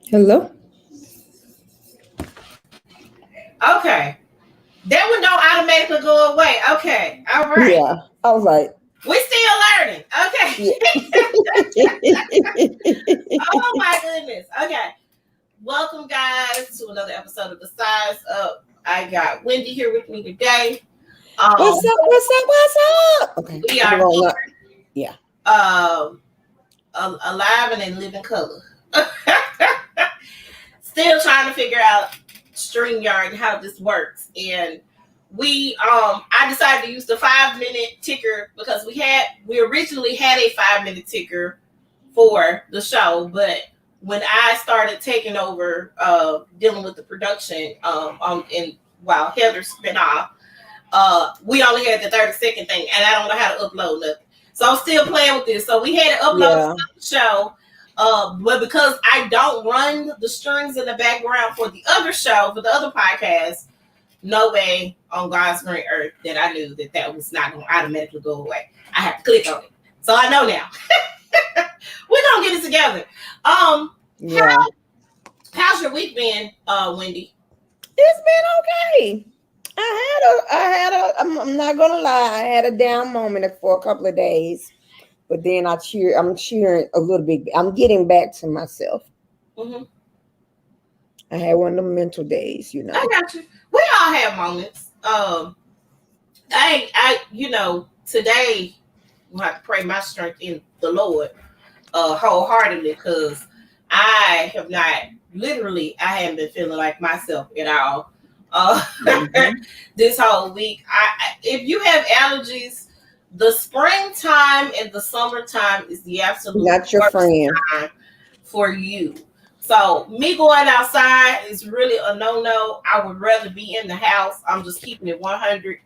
Hello? Okay. That one don't automatically go away. Okay. All right. Yeah. I was like, We still learning. yeah. Okay. Oh my goodness. Okay. Welcome guys to another episode of The Size Up. I got Wendy here with me today. What's Um, up? What's up? What's up? Okay. we I'm are going up. Yeah. um alive and in living color. Still trying to figure out StreamYard and how this works. And I decided to use the 5 minute ticker because we originally had a 5 minute ticker for the show, but when I started taking over dealing with the production and while Heather's been off, we only had the 30-second thing and I don't know how to upload nothing. So I'm still playing with this. So we had to upload Yeah. the show. But because I don't run the strings in the background for the other show, for the other podcast, no way on God's green earth that I knew that was not going to automatically go away. I have to click on it. So I know now. We're going to get it together. Yeah. How's your week been, Wendy? It's been okay. I'm not gonna lie, I had a down moment for a couple of days, but then I'm cheering a little bit. I'm getting back to myself. Mm-hmm. I had one of the mental days, I got you. We all have moments. Today I have to pray my strength in the Lord, wholeheartedly, because I have not I haven't been feeling like myself at all. Mhm. This whole week. If you have allergies, the springtime and the summertime is the absolute Not your worst friend. time for you. So me going outside is really a no-no. I would rather be in the house. I'm just keeping it 100.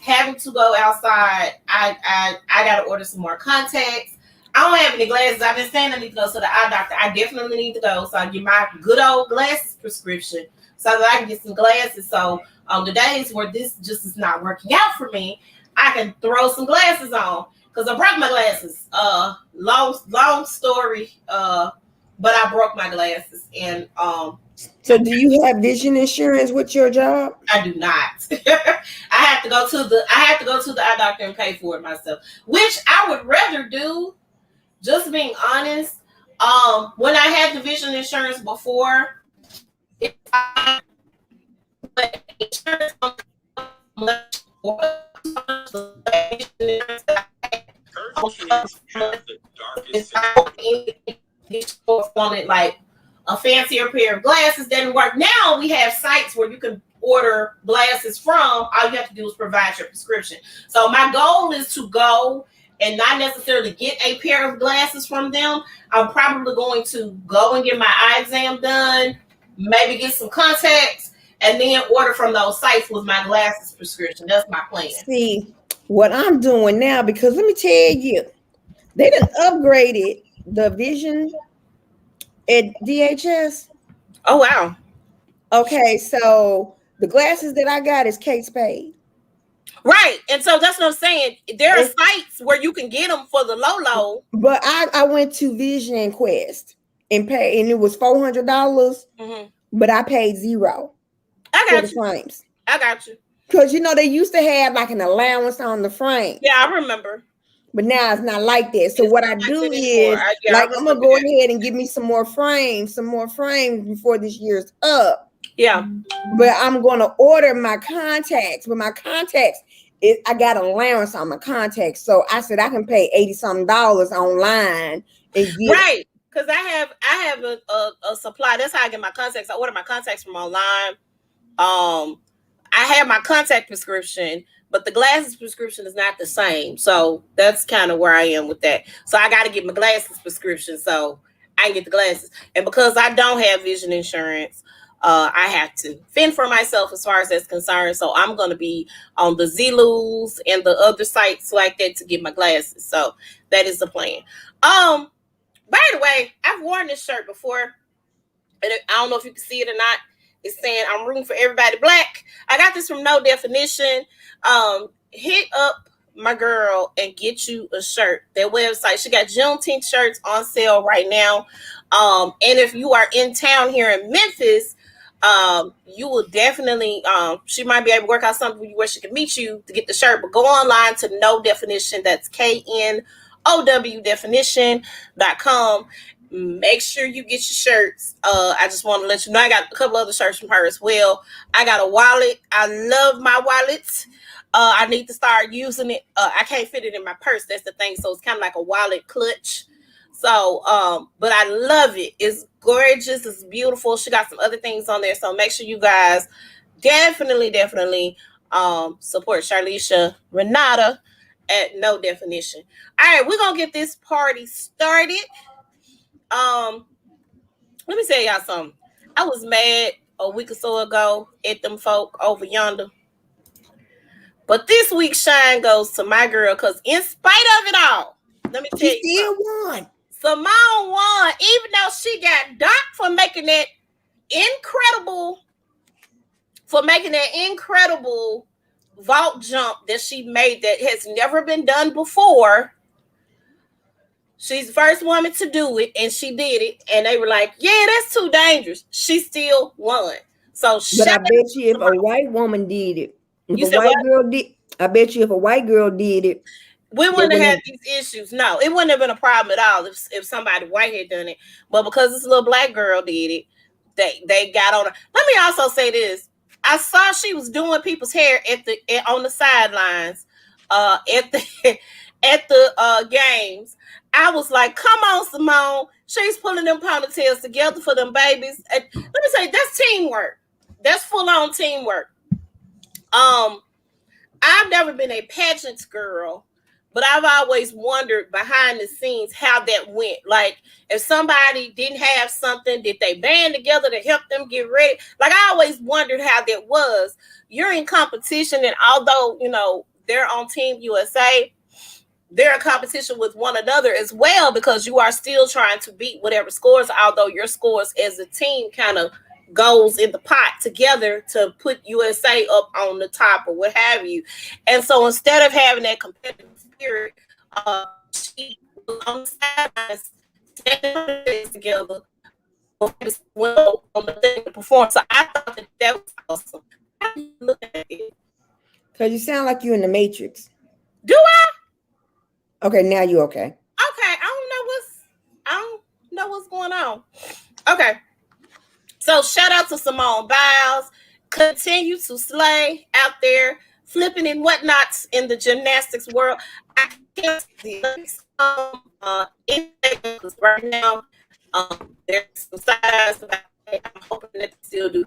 Having to go outside, I gotta order some more contacts. I don't have any glasses. I've been saying I need to go to the eye doctor. I definitely need to go. So I get my good old glasses prescription so that I can get some glasses. So on the days where this just is not working out for me, I can throw some glasses on. Because I broke my glasses. Long story. But I broke my glasses and So do you have vision insurance with your job? I do not. I have to go to the eye doctor and pay for it myself, which I would rather do. Just being honest, when I had the vision insurance before, it but insurance don't cover much for wanted like a fancier pair of glasses didn't work. Now we have sites where you can order glasses from. All you have to do is provide your prescription. So my goal is to go and not necessarily get a pair of glasses from them. I'm probably going to go and get my eye exam done, maybe get some contacts, and then order from those sites with my glasses prescription. That's my plan. See, what I'm doing now, because let me tell you, they done upgraded the vision at DHS. Oh wow. Okay, so the glasses that I got is Kate Spade. Right. And so that's what I'm saying. There are It's, sites where you can get them for the low. but I went to Vision Quest and paid, and it was $400, Mm-hmm. but I paid zero I for the got you. frames. I got you. Because they used to have like an allowance on the frame. Yeah, I remember. But now it's not like that. So It's what not I like do that anymore. is, Yeah, I like, I'm gonna remember go that. ahead and give me some more frames before this year's up. Yeah. But I'm gonna order my contacts. But my contacts, I got an allowance on my contacts, so I said I can pay $80-something online and get. Right. Because I have a supply. That's how I get my contacts. I order my contacts from online. I have my contact prescription, but the glasses prescription is not the same. So that's kind of where I am with that. So I got to get my glasses prescription so I can get the glasses. And because I don't have vision insurance, I have to fend for myself as far as that's concerned. So I'm going to be on the Zulus and the other sites like that to get my glasses. So that is the plan. By the way, I've worn this shirt before, and I don't know if you can see it or not. It's saying I'm rooting for everybody black. I got this from No Definition. Hit up my girl and get you a shirt. Their website, she got Juneteenth shirts on sale right now. And if you are in town here in Memphis, you will definitely, she might be able to work out something where she can meet you to get the shirt, but go online to No Definition. That's KNOW definition.com. Make sure you get your shirts. I just want to let you know I got a couple other shirts from her as well. I got a wallet. I love my wallets. I need to start using it. I can't fit it in my purse. That's the thing. So it's kind of like a wallet clutch. So, but I love it. It's gorgeous. It's beautiful. She got some other things on there. So make sure you guys definitely support Charlisha Renata at No Definition. All right, we're gonna get this party started. Let me tell y'all something. I was mad a week or so ago at them folk over yonder. But this week's shine goes to my girl, because in spite of it all, let me tell you, she still won. Simone won, even though she got docked for making that incredible vault jump that she made that has never been done before. She's the first woman to do it, and she did it. And they were like, yeah, that's too dangerous. She still won. So, but I bet you if a white woman did it, I bet you if a white girl did it, we wouldn't have had these issues. No, it wouldn't have been a problem at all if somebody white had done it. But because this little black girl did it, they got on her. Let me also say this. I saw she was doing people's hair on the sidelines at the games. I was like, come on, Simone. She's pulling them ponytails together for them babies. And let me say, that's teamwork. That's full-on teamwork. I've never been a pageants girl, but I've always wondered behind the scenes how that went. Like, if somebody didn't have something, did they band together to help them get ready? Like, I always wondered how that was. You're in competition, and although, you know, they're on Team USA, they're in competition with one another as well, because you are still trying to beat whatever scores, although your scores as a team kind of goes in the pot together to put USA up on the top or what have you. And so instead of having that competitive spirit, she was on the sidelines standing together on the thing to perform. So I thought that was awesome. Look at it. Because you sound like you're in the Matrix. Do I? Okay, now you okay. Okay, I don't know what's going on. Okay. So shout out to Simone Biles. Continue to slay out there, flipping and whatnots in the gymnastics world. I can't see because right now there's some sides about it. I'm hoping that they still do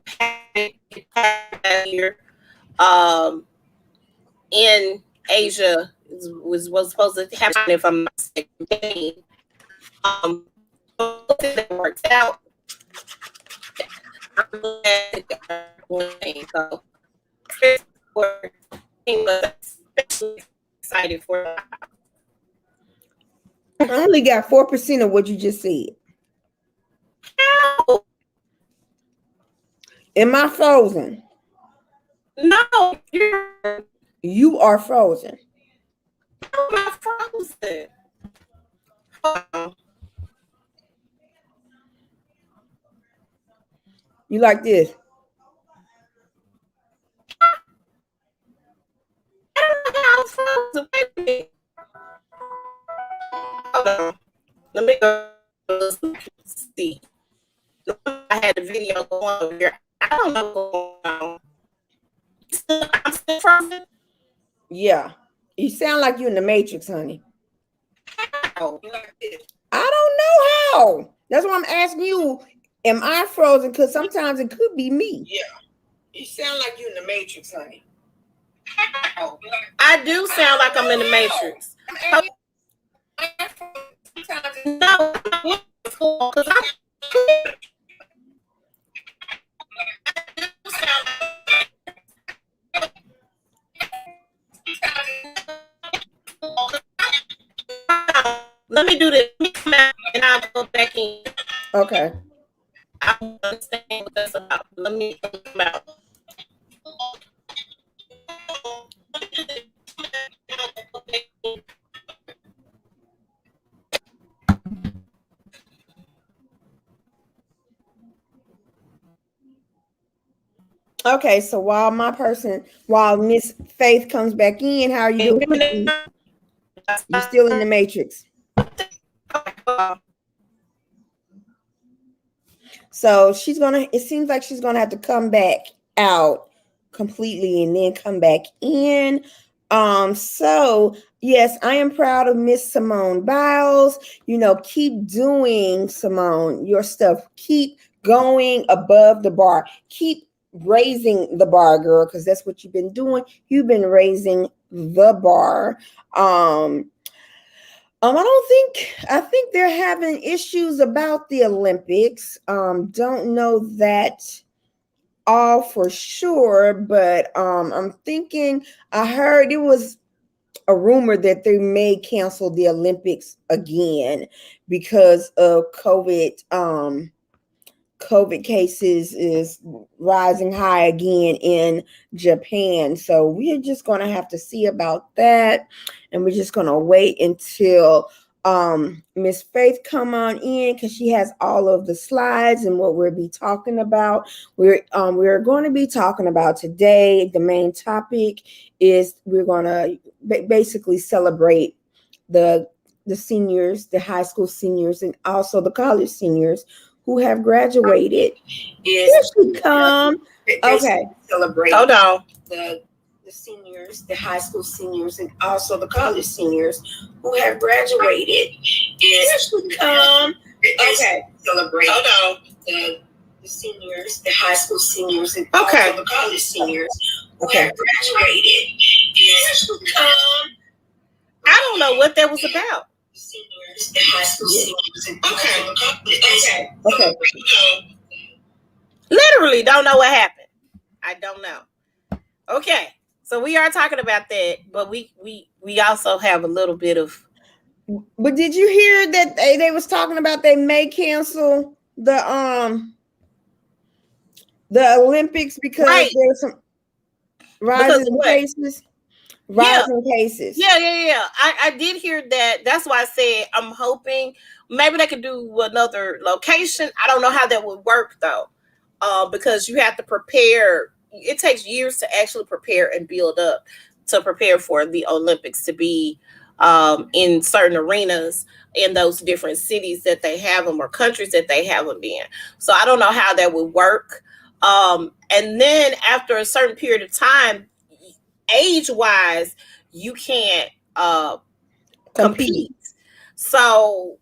here in Asia was supposed to happen, if I'm not mistaken. That works out. I'm glad so especially excited for that. I only got 4% of what you just said. How? Am I frozen? No, you are frozen. How am I frozen? Hold on. You like this? I don't know how I'm frozen. Wait a minute. Hold on. Let me go see. I had the video going over here. I don't know what's going on. I'm still frozen? Yeah. You sound like you're in the Matrix, honey. How? I don't know how. That's why I'm asking you. Am I frozen? Because sometimes it could be me. Yeah. You sound like you're in the Matrix, honey. How? I do sound like I'm in the Matrix. No, because let me do this. Let me come out and I'll go back in. Okay. I don't understand what that's about. Let me come out. Okay, so while Miss Faith comes back in, how are you doing? You're still in the matrix. So it seems like she's gonna have to come back out completely and then come back in. So yes, I am proud of Miss Simone Biles. Keep doing, Simone, your stuff. Keep going above the bar. Keep raising the bar, girl, because that's what you've been doing. You've been raising the bar. I think they're having issues about the Olympics. Don't know that all for sure, but I'm thinking I heard it was a rumor that they may cancel the Olympics again because of COVID. COVID cases is rising high again in Japan. So we're just going to have to see about that. And we're just going to wait until Miss Faith come on in, because she has all of the slides and what we'll be talking about. We're going to be talking about today. The main topic is we're going to basically celebrate the seniors, the high school seniors, and also the college seniors who have graduated. Here she come. Okay. Celebrate. Hold on. The seniors, the high school seniors, and also the college seniors who have graduated. Here she come. Okay. Celebrate. Hold on. The seniors, the high school seniors, and also the college seniors who have graduated. Here she come. I don't know what that was about. Seniors, the high school seniors, and okay. Literally don't know what happened. I don't know. Okay, so we are talking about that, but we also have a little bit of. But did you hear that they was talking about they may cancel the Olympics because there's some rising cases? Rising cases. Yeah. I did hear that. That's why I said I'm hoping maybe they could do another location. I don't know how that would work though, because you have to prepare. It takes years to actually prepare and build up to prepare for the Olympics to be in certain arenas in those different cities that they have them or countries that they have them in. So I don't know how that would work. And then after a certain period of time, age-wise, you can't compete. So,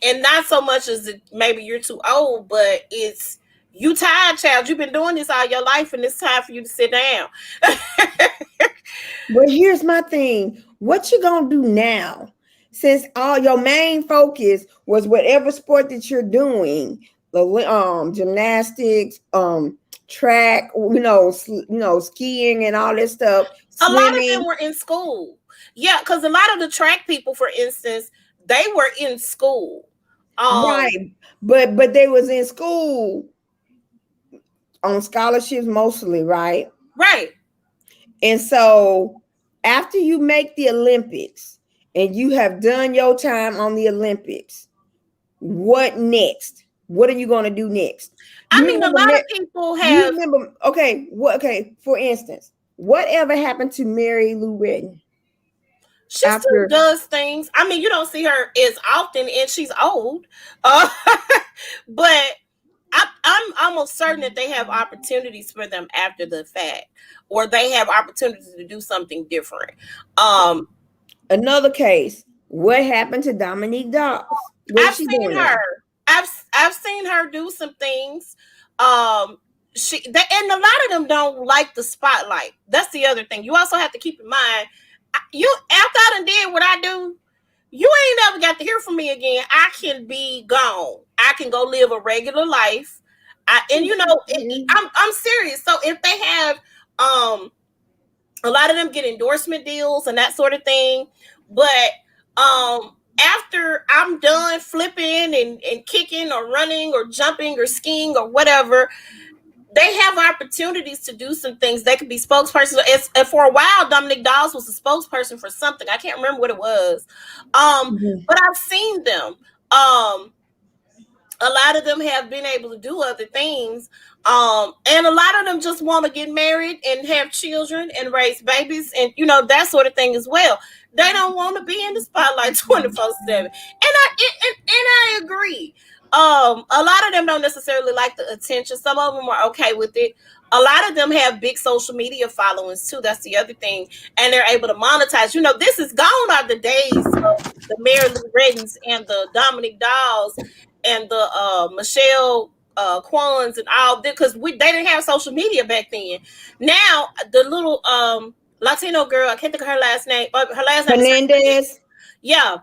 and not so much as maybe you're too old, but it's you tired, child. You've been doing this all your life, and it's time for you to sit down. But here's my thing. What you gonna do now? Since all your main focus was whatever sport that you're doing, the gymnastics, track, skiing and all this stuff. Swimming. A lot of them were in school. Yeah, because a lot of the track people, for instance, they were in school. Right. But they was in school on scholarships mostly, right? Right. And so after you make the Olympics and you have done your time on the Olympics, what next? What are you going to do next? I mean, a lot of people have. You remember? Okay. For instance, whatever happened to Mary Lou Retton? She still does things. I mean, you don't see her as often, and she's old. But I'm almost certain that they have opportunities for them after the fact, or they have opportunities to do something different. Another case. What happened to Dominique Dawes? I've seen her. I've seen her do some things. And a lot of them don't like the spotlight. That's the other thing. You also have to keep in mind, after I done did what I do, you ain't never got to hear from me again. I can be gone. I can go live a regular life. I'm serious. So if they have a lot of them get endorsement deals and that sort of thing, but after I'm done flipping and kicking or running or jumping or skiing or whatever, they have opportunities to do some things. They could be spokespersons. And for a while, Dominique Dawes was a spokesperson for something. I can't remember what it was. But I've seen them. a lot of them have been able to do other things. And a lot of them just want to get married and have children and raise babies and, that sort of thing as well. They don't want to be in the spotlight 24/7. And I agree. A lot of them don't necessarily like the attention. Some of them are okay with it. A lot of them have big social media followings too. That's the other thing. And they're able to monetize. This is gone are the days of the Mary Lou Reddens and the Dominic Dawes and the Michelle Kwans and all that, because they didn't have social media back then. Now the little Latino girl, I can't think of her last name. Her last name Hernandez. Yeah,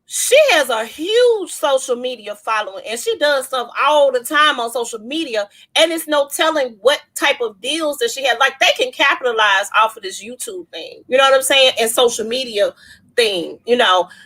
she has a huge social media following, and she does stuff all the time on social media, and it's no telling what type of deals that she has. Like, they can capitalize off of this YouTube thing, you know what I'm saying, and social media thing.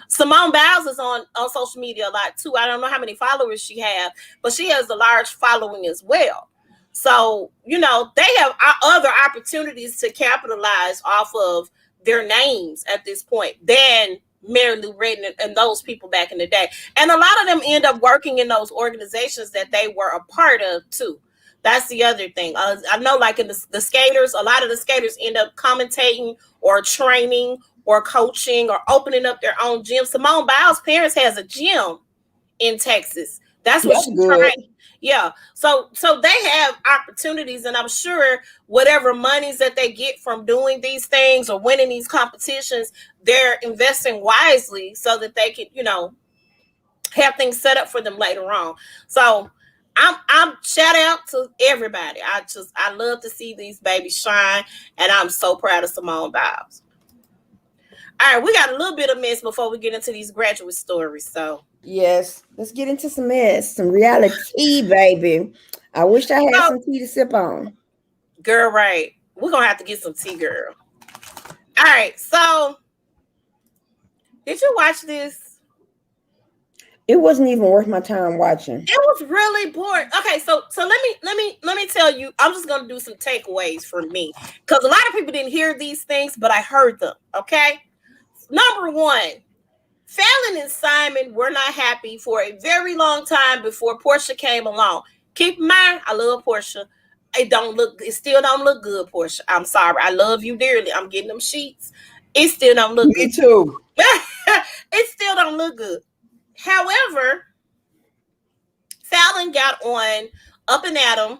Simone Biles is on social media a lot too. I don't know how many followers she has, but she has a large following as well. So they have other opportunities to capitalize off of their names at this point than Mary Lou Retton and those people back in the day. And a lot of them end up working in those organizations that they were a part of too. That's the other thing. I know, like in the skaters, a lot of the skaters end up commentating or training or coaching or opening up their own gym. Simone Biles' parents has a gym in Texas. That's what she's trying. Yeah. So they have opportunities, and I'm sure whatever monies that they get from doing these things or winning these competitions, they're investing wisely so that they can, have things set up for them later on. So I'm shout out to everybody. I love to see these babies shine, and I'm so proud of Simone Biles. All right, we got a little bit of mess before we get into these graduate stories. So yes, let's get into some mess, some reality, baby. I wish I had some tea to sip on. Girl, right. We're going to have to get some tea, girl. All right, so did you watch this? It wasn't even worth my time watching. It was really boring. Okay, so let me tell you, I'm just going to do some takeaways for me, because a lot of people didn't hear these things, but I heard them, okay? Number one, Fallon and Simon were not happy for a very long time before Portia came along. Keep in mind, I love Portia. It still don't look good, Portia. I'm sorry. I love you dearly. I'm getting them sheets. It still don't look good. Me too. It still don't look good. However, Fallon got on Up and Adam,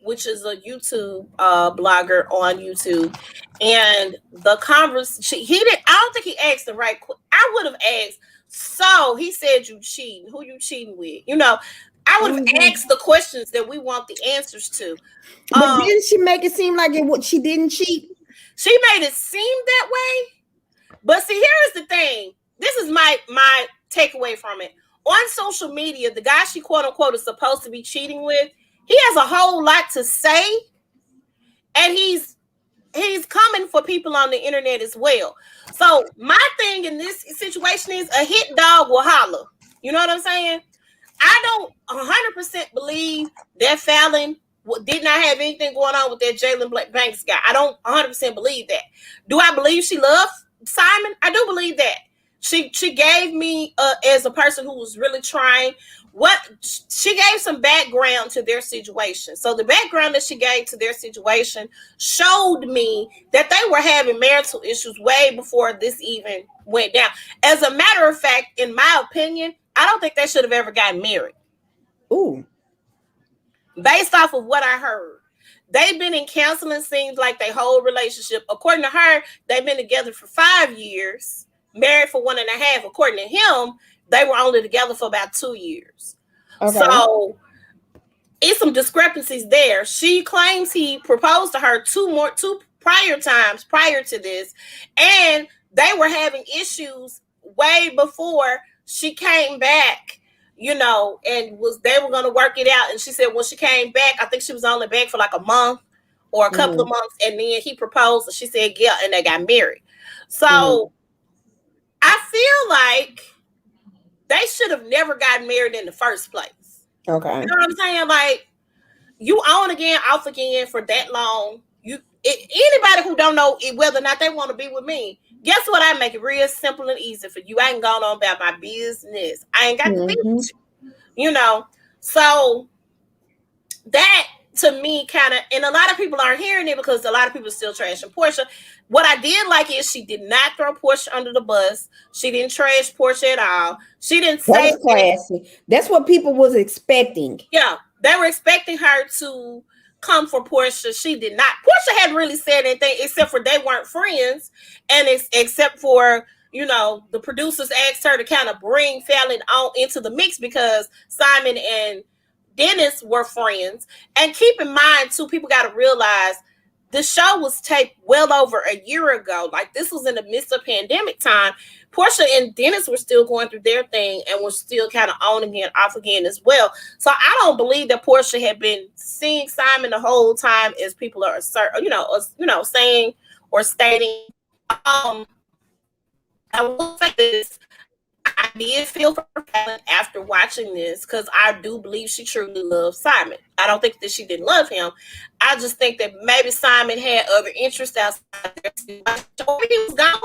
which is a YouTube blogger on YouTube, and the conversation, I don't think he asked the right. I would have asked. So he said, "You cheating? Who you cheating with?" I would have asked the questions that we want the answers to. But didn't she make it seem like she didn't cheat? She made it seem that way. But see, here's the thing. This is my takeaway from it. On social media, the guy she quote unquote is supposed to be cheating with, he has a whole lot to say, and he's coming for people on the internet as well. So my thing in this situation is, a hit dog will holler. You know what I'm saying? I don't 100% believe that Fallon did not have anything going on with that Jalen Banks guy. I don't 100% believe that. Do I believe she loved Simon? I do believe that. She gave me, as a person who was really trying, she gave some background to their situation. So the background that she gave to their situation showed me that they were having marital issues way before this even went down. As a matter of fact, in my opinion, I don't think they should have ever gotten married. Ooh. Based off of what I heard. They've been in counseling, seems like their whole relationship. According to her, they've been together for 5 years, married for 1.5. According to him, they were only together for about 2 years. Okay. So it's some discrepancies there. She claims he proposed to her two prior times prior to this, and they were having issues way before she came back, and they were going to work it out. And she said when she came back, I think she was only back for like a month or a couple of months, and then he proposed, and she said yeah, and they got married. So I feel like they should have never gotten married in the first place. Okay. You know what I'm saying? Like, you on again, off again for that long. Anybody who don't know whether or not they want to be with me, guess what? I make it real simple and easy for you. I ain't gone on about my business. I ain't got to be with you. you know. So that to me kind of, and a lot of people aren't hearing it because a lot of people are still trashing Portia. What I did like is she did not throw Portia under the bus. She didn't trash Portia at all. She didn't That say was classy. That's what people was expecting. yeah, they were expecting her to come for Portia. She did not. Portia hadn't really said anything except for they weren't friends, and except for the producers asked her to kind of bring Fallon on into the mix because Simon and Dennis were friends. And keep in mind too, people got to realize the show was taped well over a year ago. Like this was in the midst of pandemic time. Portia and Dennis were still going through their thing and were still kind of on again, off again as well. So I don't believe that Portia had been seeing Simon the whole time, as people are, saying or stating. Um, I will say this: I did feel for Fallon after watching this because I do believe she truly loves Simon. I don't think that she didn't love him. I just think that maybe Simon had other interests outside there. He was gone.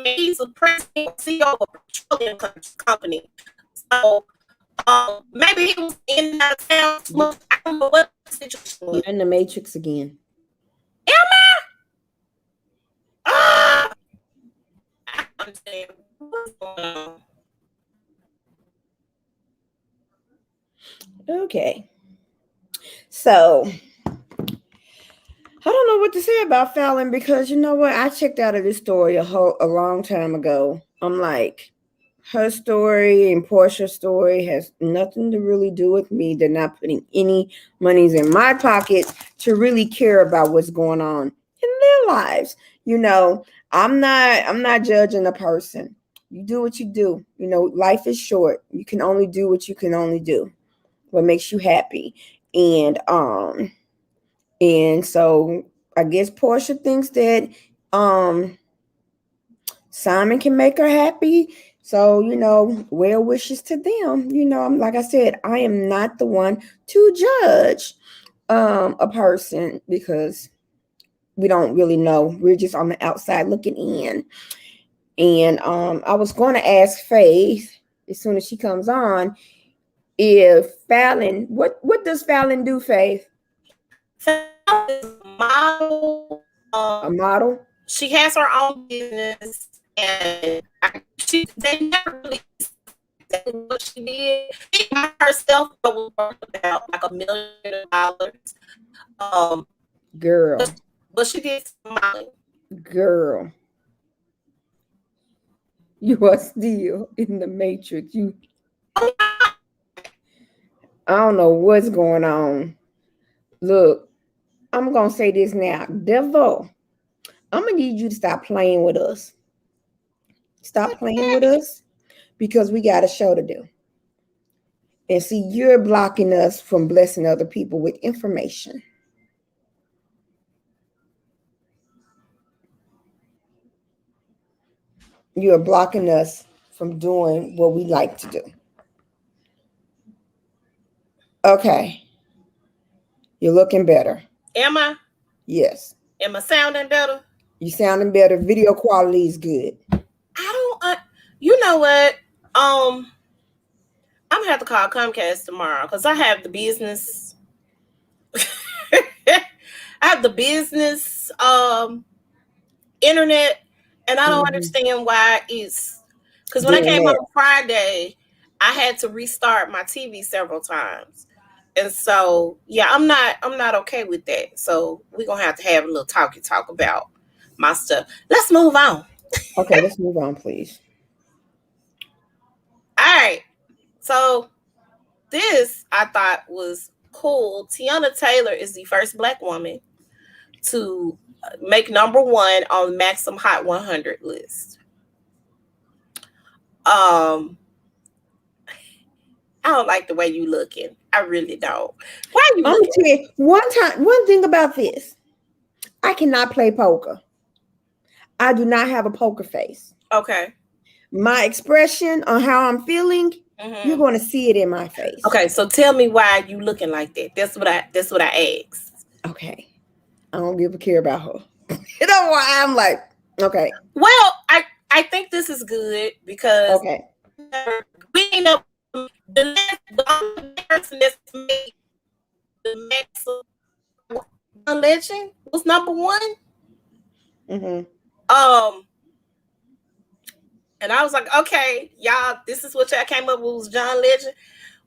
He's a president, CEO of a petroleum company. So maybe he was in and out of town too much. I don't know what the situation was. You're in the Matrix again. Am I? I understand what's going on. Okay. So I don't know what to say about Fallon because you know what? I checked out of this story a long time ago. I'm like, her story and Portia's story has nothing to really do with me. They're not putting any monies in my pocket to really care about what's going on in their lives. I'm not judging a person. You do what you do. Life is short. You can only do what you can only do. What makes you happy. And so I guess Portia thinks that Simon can make her happy. So, well wishes to them. I'm like I said, I am not the one to judge a person because we don't really know. We're just on the outside looking in. And I was going to ask Faith as soon as she comes on if Fallon, what does Fallon do, Faith? Fallon is a model. A model? She has her own business, and they never really said what she did. She got herself was worth about like $1 million. Girl. But she did smiling. Girl. You are still in the Matrix. I don't know what's going on. Look, I'm going to say this now. Devil, I'm going to need you to stop playing with us. Stop playing with us because we got a show to do. And see, you're blocking us from blessing other people with information. You're blocking us from doing what we like to do. Okay. You're looking better. Am I? Yes. Am I sounding better? You sounding better. Video quality is good. I don't. You know what? I'm gonna have to call Comcast tomorrow because I have the business. I have the business internet, and I don't understand why it's because when I came home Friday, I had to restart my TV several times. And so, yeah, I'm not okay with that. So we're gonna have to have a little talk about my stuff. Let's move on. Okay, let's move on, please. All right. So this I thought was cool. Tiana Taylor is the first Black woman to make number 1 on the Maxim Hot 100 list. I don't like the way you looking. I really don't. Why are you looking? Tell you, one thing about this. I cannot play poker. I do not have a poker face. Okay. My expression on how I'm feeling, you're going to see it in my face. Okay, so tell me why you looking like that. That's what I asked. Okay. I don't give a care about her. You know why I'm like, okay. Well, I think this is good because okay. We ain't up the only person that's made the max legend was number one. Mm-hmm. Um, and I was like, okay, y'all, this is what y'all came up with was John Legend.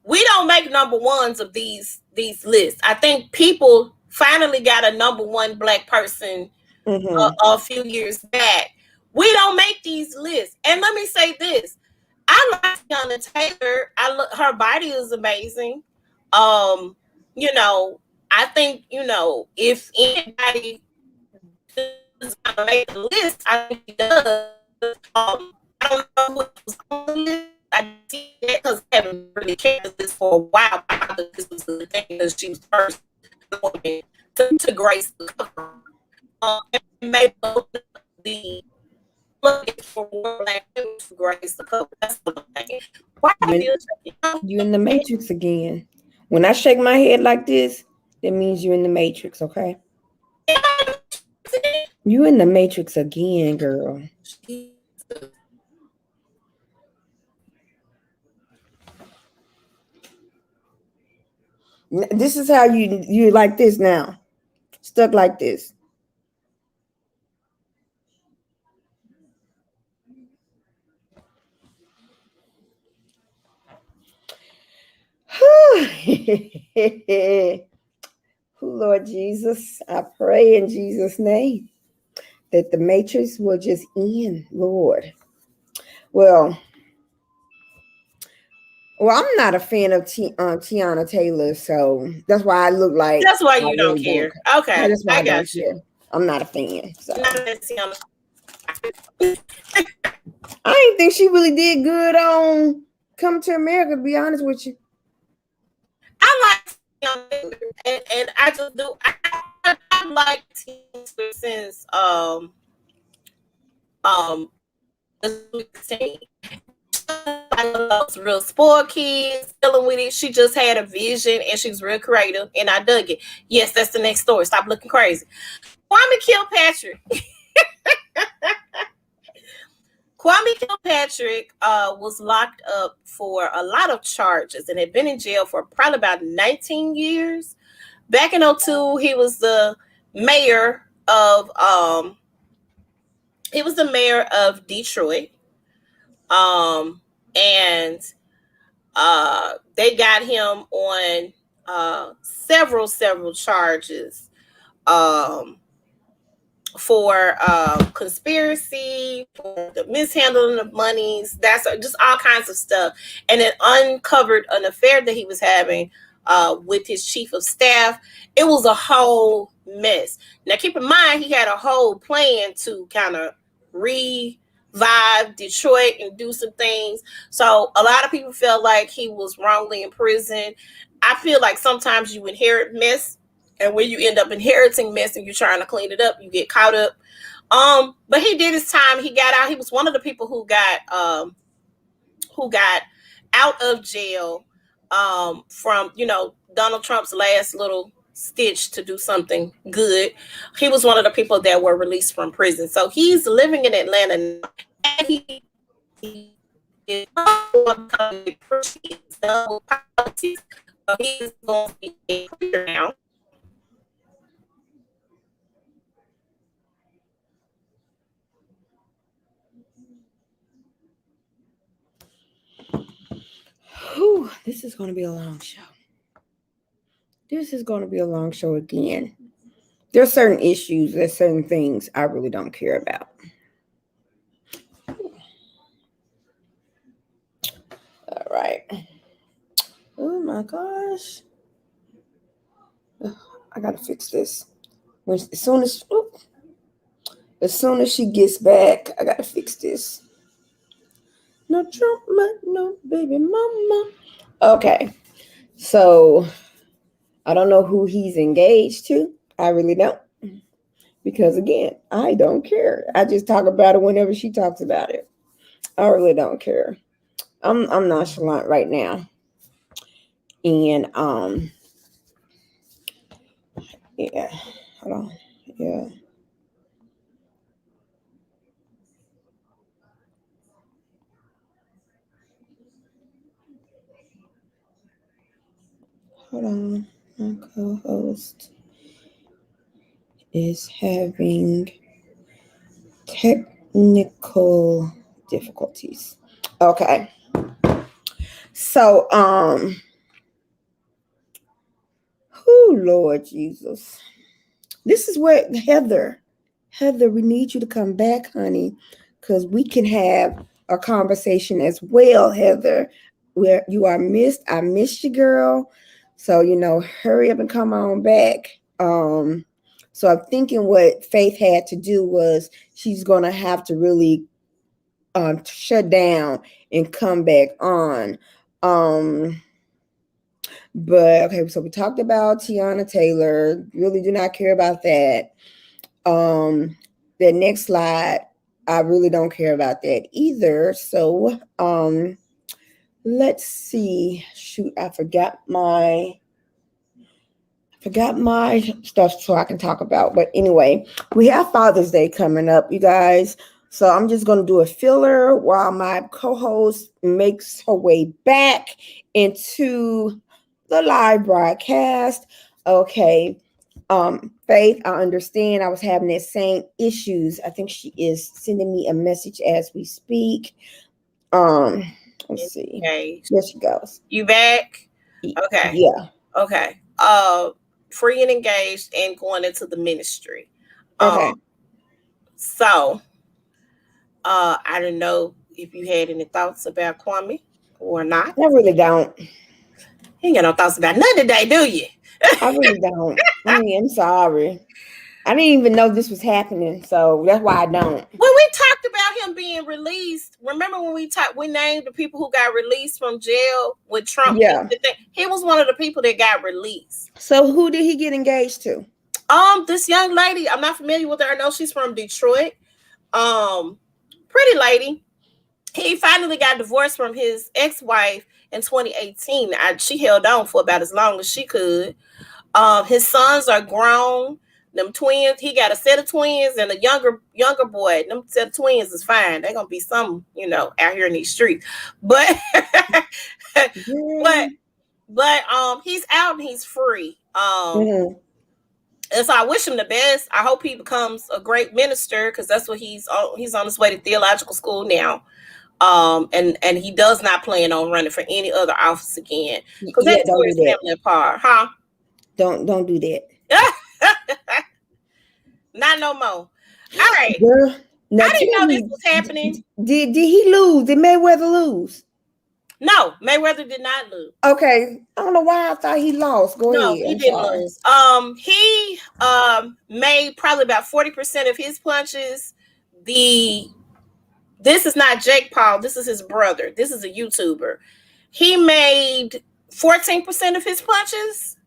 We don't make number ones of these lists. I think people finally got a number one black person Mm-hmm. a few years back. We don't make these lists. And let me say this: I like Tiana Taylor. I look, her body is amazing. Um, you know, I think if anybody does not make the list, I think she does. I don't know who was on the list. I see that because I haven't really cared this for a while. I thought this was the thing because she was first woman to grace the cover. And maybe the looking for more black people to grace the cover. That's what I'm thinking. Why are You you you in the matrix again. When I shake my head like this, that means you in the matrix, okay? You in the matrix again, girl. This is how you like this now. Stuck like this. Lord Jesus, I pray in Jesus' name that the matrix will just end, Lord. Well, well, I'm not a fan of Tiana Taylor, so that's why I look like That's why I you don't really don't. care. Okay, That's why I I don't got you. care. I'm not a fan. So Not that Tiana. I didn't think she really did good on Come to America. To be honest with you, I like Tiana, and I just do. I like Tiana since um I love real spoiled kids dealing with it. She just had a vision and she was real creative, and I dug it. Yes, that's the next story. Stop looking crazy. Kwame Kilpatrick. Kwame Kilpatrick was locked up for a lot of charges and had been in jail for probably about 19 years. Back in '02, he was the mayor of Detroit. And they got him on several charges um, for conspiracy, for the mishandling of monies. That's just all kinds of stuff, and it uncovered an affair that he was having with his chief of staff. It was a whole mess. Now, keep in mind, he had a whole plan to kind of revive Detroit and do some things. So a lot of people felt like he was wrongly imprisoned. I feel like sometimes you inherit mess, and when you end up inheriting mess and you're trying to clean it up, you get caught up. But he did his time. He got out. He was one of the people who got out of jail from Donald Trump's last little stitch to do something good. He was one of the people that were released from prison. So he's living in Atlanta now. And he is politics. So he's going to be a preacher now. whew, this is going to be a long show. This is going to be a long show again. There's certain issues, there's certain things I really don't care about. All right. Oh my gosh. Ugh, I gotta fix this. As soon as she gets back, I gotta fix this. No drama, no baby mama. Okay. So I don't know who he's engaged to. I really don't. Because again, I don't care. I just talk about it whenever she talks about it. I really don't care. I'm nonchalant right now. And yeah. Hold on. Yeah. Hold on. My co-host is having technical difficulties. Okay. So, who Lord Jesus. This is where Heather, we need you to come back, honey, because we can have a conversation as well, Heather. Where you are missed. I missed you, girl. So, hurry up and come on back. So I'm thinking what Faith had to do was she's gonna have to really shut down and come back on. Um, but okay, so we talked about Tiana Taylor. Really do not care about that. The next slide, I really don't care about that either. So let's see. Shoot, I forgot my stuff so I can talk about. But anyway, we have Father's Day coming up, you guys. So I'm just going to do a filler while my co-host makes her way back into the live broadcast. Okay. Faith, I understand I was having that same issues. I think she is sending me a message as we speak. Let's see. Okay. There she goes. You back? Okay. Yeah. Okay. Free and engaged and going into the ministry. Okay. So I don't know if you had any thoughts about Kwame or not. I really don't. You ain't got no thoughts about none today, do you? I really don't. I mean, I'm sorry. I didn't even know this was happening, so that's why I don't. When we talked about him being released, remember when we named the people who got released from jail with Trump? Yeah. He was one of the people that got released. So who did he get engaged to? This young lady, I'm not familiar with her. I know she's from Detroit. Pretty lady. He finally got divorced from his ex-wife in 2018. She held on for about as long as she could. His sons are grown. Them twins, he got a set of twins and a younger boy. Them set of twins is fine. They're gonna be some, out here in these streets. But but he's out and he's free. And so I wish him the best. I hope he becomes a great minister because that's what he's on his way to theological school now. And he does not plan on running for any other office again because that's where his family apart, huh? Don't do that. Not no more. All right. Girl, I didn't know this was happening. Did he lose? Did Mayweather lose? No, Mayweather did not lose. Okay. I don't know why I thought he lost. Go ahead. No, he didn't lose. He made probably about 40% of his punches. This is not Jake Paul. This is his brother. This is a YouTuber. He made 14% of his punches.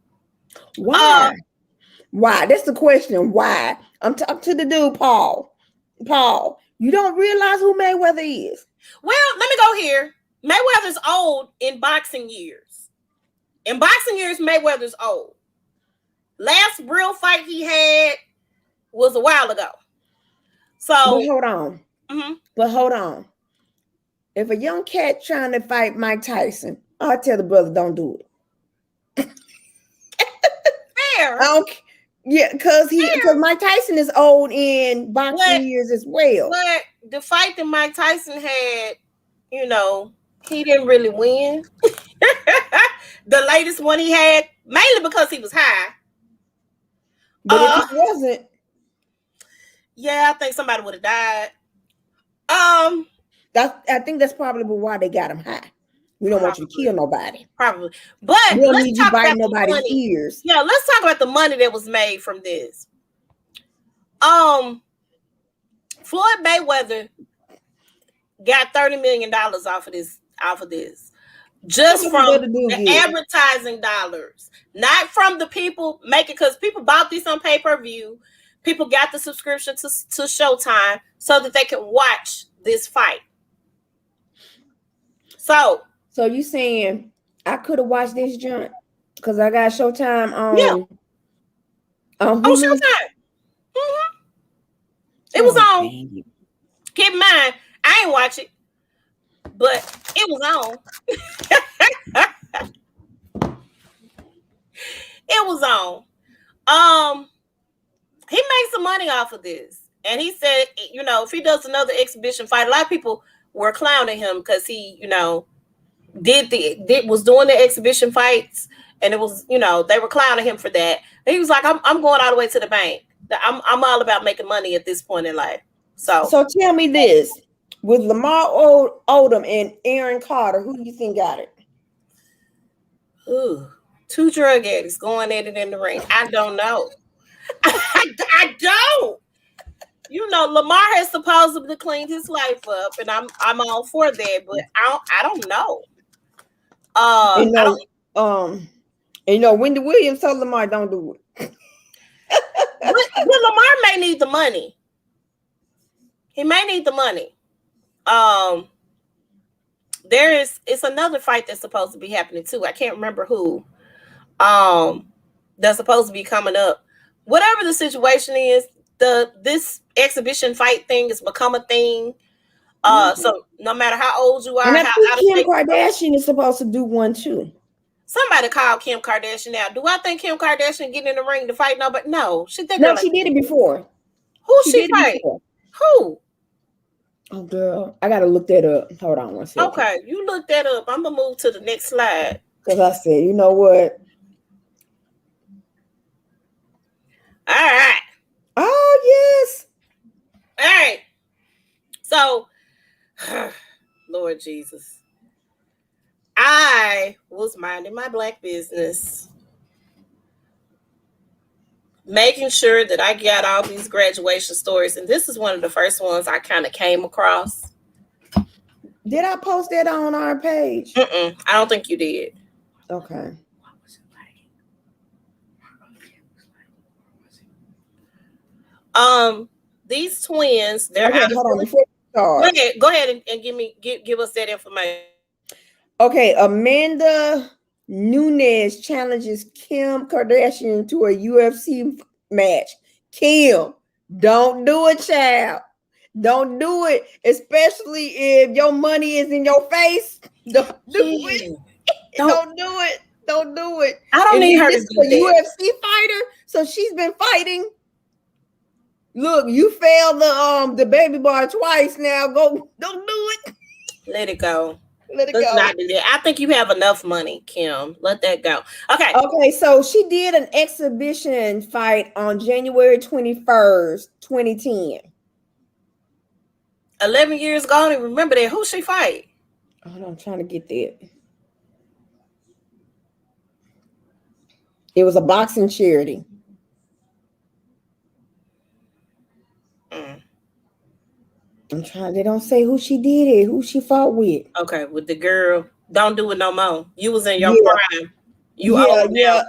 Why? Why? That's the question. Why? I'm talking to the dude, Paul. Paul, you don't realize who Mayweather is. Well, let me go here. Mayweather's old in boxing years. In boxing years, Mayweather's old. Last real fight he had was a while ago. So but hold on. Mm-hmm. But hold on. If a young cat trying to fight Mike Tyson, I'll tell the brother don't do it. Fair. Yeah, because Mike Tyson is old in boxing years as well. But the fight that Mike Tyson had, he didn't really win. The latest one he had, mainly because he was high. But if he wasn't, yeah, I think somebody would have died. I think that's probably why they got him high. We don't want you to kill nobody. Probably. But we don't need you biting nobody's ears. Yeah, let's talk about the money that was made from this. Floyd Mayweather got $30 million off of this. Just from the advertising dollars. Not from the people making, because people bought this on pay-per-view. People got the subscription to Showtime so that they can watch this fight. So you saying I could have watched this joint because I got Showtime on Showtime. Mm-hmm. It was on. Keep in mind, I ain't watch it, but it was on. It was on. He made some money off of this, and he said, if he does another exhibition fight, a lot of people were clowning him because he, was doing the exhibition fights, and it was, they were clowning him for that. And he was like, I'm going all the way to the bank. I'm all about making money at this point in life. So tell me this: with Lamar Odom and Aaron Carter, who do you think got it? Ooh, two drug addicts going at it in the ring. I don't know. I don't. Lamar has supposedly cleaned his life up, and I'm all for that, but I don't know. Wendy Williams told Lamar don't do it. But Lamar may need the money. He may need the money. It's another fight that's supposed to be happening too. I can't remember who. That's supposed to be coming up. Whatever the situation is, this exhibition fight thing has become a thing. So no matter how old you are, and I think Kim Kardashian is supposed to do one too. Somebody called Kim Kardashian out. Do I think Kim Kardashian getting in the ring to fight nobody? No, she did. No, she did it before. Who she fight? Who? Oh, girl, I gotta look that up. Hold on one second. Okay, you look that up. I'm gonna move to the next slide. Because I said, you know what? All right. Oh, yes. All right. So, Lord Jesus, I was minding my Black business, making sure that I got all these graduation stories. And this is one of the first ones I kind of came across. Did I post that on our page? I don't think you did. Okay. These twins, they're okay, hold on before we start. Go ahead and give us that information. Okay, Amanda Nunes challenges Kim Kardashian to a UFC match. Kim, don't do it, child. Don't do it, especially if your money is in your face. Don't do it. Don't do it. Don't do it. I don't need her to be a UFC fighter, so she's been fighting. Look, you failed the baby bar twice. Now don't do it. Let it go. Let's go. Not do that. I think you have enough money, Kim. Let that go. Okay. Okay, so she did an exhibition fight on January 21st, 2010. 11 years ago. I don't even remember that. Who she fight? Hold on, I'm trying to get that. It was a boxing charity. I'm trying. They don't say who she did it, who she fought with. Okay, with the girl. Don't do it no more. You was in your prime. Yeah,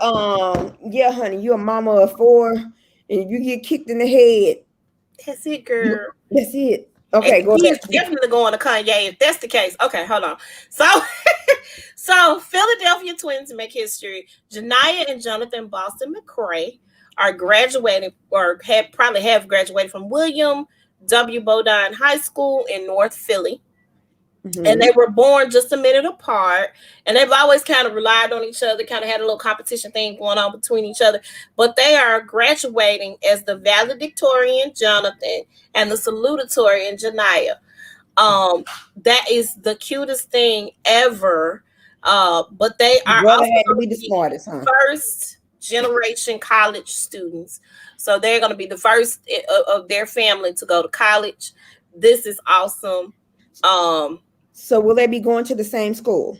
honey. You a mama of 4, and you get kicked in the head. That's it, girl. That's it. Okay, go ahead. Definitely going to Kanye if that's the case. Okay, hold on. So Philadelphia twins make history. Janiyah and Jonathan Boston McCray are graduating, or probably have graduated from William W. Bodine High School in North Philly. Mm-hmm. And they were born just a minute apart, and they've always kind of relied on each other, kind of had a little competition thing going on between each other. But they are graduating as the valedictorian Jonathan and the salutatorian Janiyah. That is the cutest thing ever. But they are also had to be the smartest, huh? First generation college students. So they're going to be the first of their family to go to college. This is awesome. So will they be going to the same school?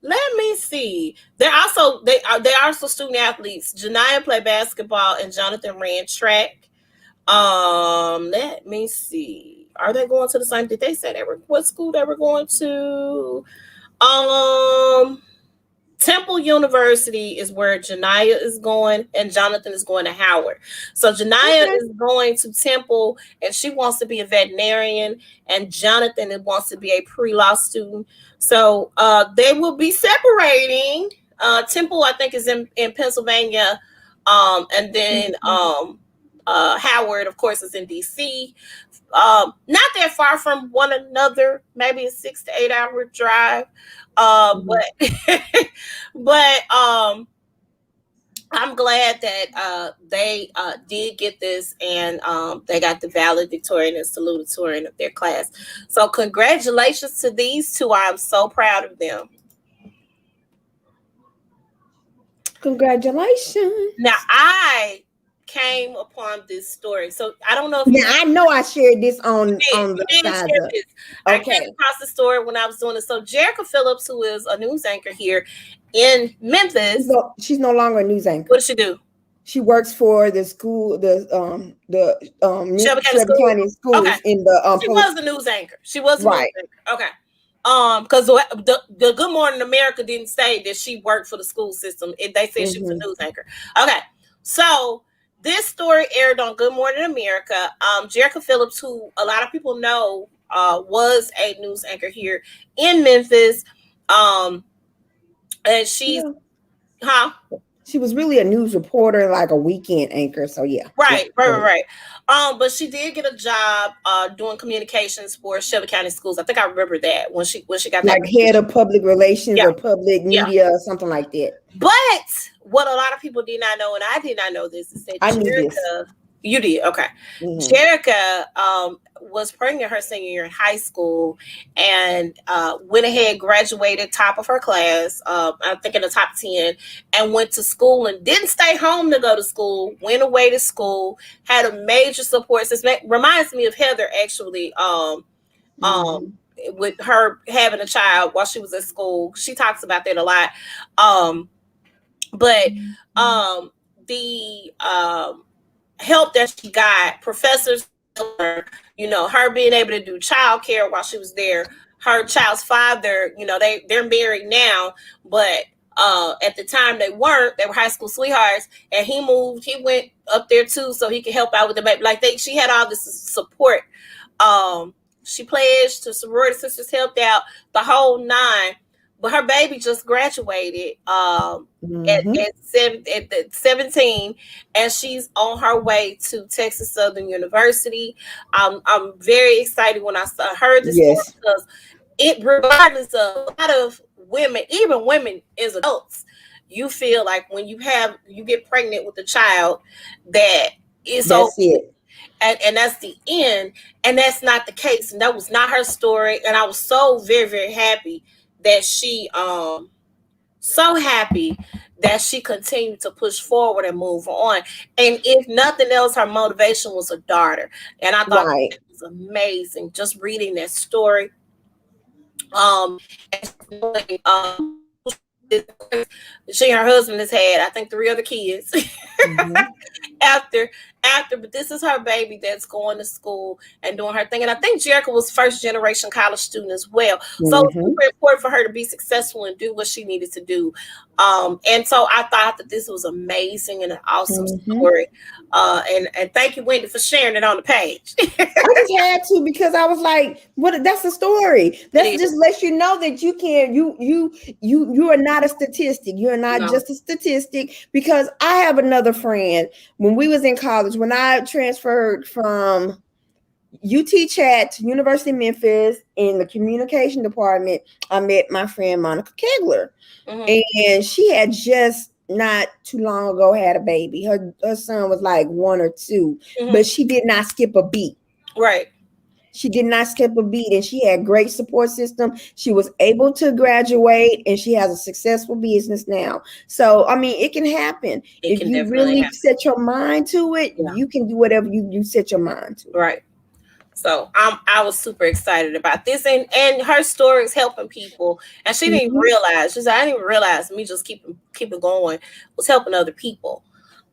Let me see. They are also student athletes. Janiyah played basketball and Jonathan ran track. Let me see. Are they going to the same? Did they say what school they were going to? Temple University is where Janiyah is going, and Jonathan is going to Howard. So Janiyah is going to Temple, and she wants to be a veterinarian, and Jonathan wants to be a pre-law student. So they will be separating. Temple, I think, is in Pennsylvania, and then Howard, of course, is in DC. Not that far from one another, maybe a 6 to 8 hour drive. Mhm. But but I'm glad that they did get this, and they got the valedictorian and salutatorian of their class. So congratulations to these two. I'm so proud of them. Now Congratulations. I came upon this story. So I don't know if Now I know I shared this on you the did sides share of. this. I came Okay. across the story when I was doing it. So Jerica Phillips, who is a news anchor here in Memphis, She's no longer a news what anchor. does she do? She works for the school, Shelby County Shelby School. County Okay, schools in the she was the news anchor. She was the news right. anchor. Okay. Because the Good Morning America didn't say that she worked for the school system. They said she was a Hmm. news anchor. Okay. So this story aired on Good Morning America. Jerica Phillips, who a lot of people know, was a news anchor here in Memphis. Um, and she's, Yeah. huh? She was really a news reporter, like a weekend anchor. So yeah. Yeah. Right, right, Go right, ahead. right. But she did get a job doing communications for Shelby County Schools. I think I remember that when she got that Like head position. of public relations Yeah, or public yeah. media or something like that. But what a lot of people did not know, and I did not know this, is that I knew this. Jerica, you did, okay. Hmm. Jerica was pregnant her senior year in high school, and went ahead, graduated top of her class, I think in the top 10, and went to school and didn't stay home to go to school, went away to school, had a major support system. It reminds me of Heather, actually. Um, Hmm. with her having a child while she was at school. She talks about that a lot. Um, but um the help that she got, professors, her, her being able to do childcare while she was there. Her child's father, they're married now, but at the time they weren't. They were high school sweethearts, and he went up there too, so he could help out with the baby. Like she had all this support. um she pledged to sorority sisters, helped out the whole nine. But her baby just graduated Hmm. at the 17, and she's on her way to Texas Southern University. I'm very excited when heard this story, Yes. because regardless of a lot of women, even women as adults, you feel like when you get pregnant with a child, that it's over, That's it. and that's the end. And that's not the case, and that was not her story. And I was so very, very happy that she continued to push forward and move on. And if nothing else, her motivation was a daughter. And I thought Right. that was amazing, just reading that story. Um, and she and her husband has had, I think, 3 other kids. Hmm. after but this is her baby that's going to school and doing her thing. And I think Jerica was first generation college student as well, so it's Hmm. super important for her to be successful and do what she needed to do. And so I thought that this was amazing and an awesome Hmm. story. And thank you, Wendy, for sharing it on the page. I just had to because I was like, "What? That's a story. That's It is. just lets you know that you can. You are not a statistic. You are not No. just a statistic." Because I have another friend when we was in college. When I transferred from UT Chat to University of Memphis in the communication department, I met my friend Monica Kegler, Mm-hmm. and she had just not too long ago had a baby. Her son was like 1 or 2, Mm-hmm. but she did not skip a beat. Right. She did not skip a beat, and she had great support system. She was able to graduate, and she has a successful business now. So I mean, it can happen It if can you definitely really happen. set your mind to it. Yeah. You can do whatever you set your mind to. Right. So I was super excited about this, and her story is helping people. And she didn't even Mhm. realize. She said, "I didn't even realize me just keep it going was helping other people."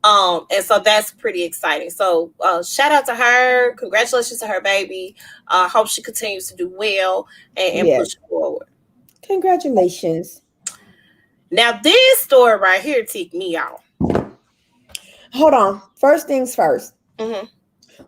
And so that's pretty exciting. So shout out to her. Congratulations to her baby. Hope she continues to do well and Yeah. push forward. Congratulations. Now this story right here ticked me off. Hold on. First things first. Hmm.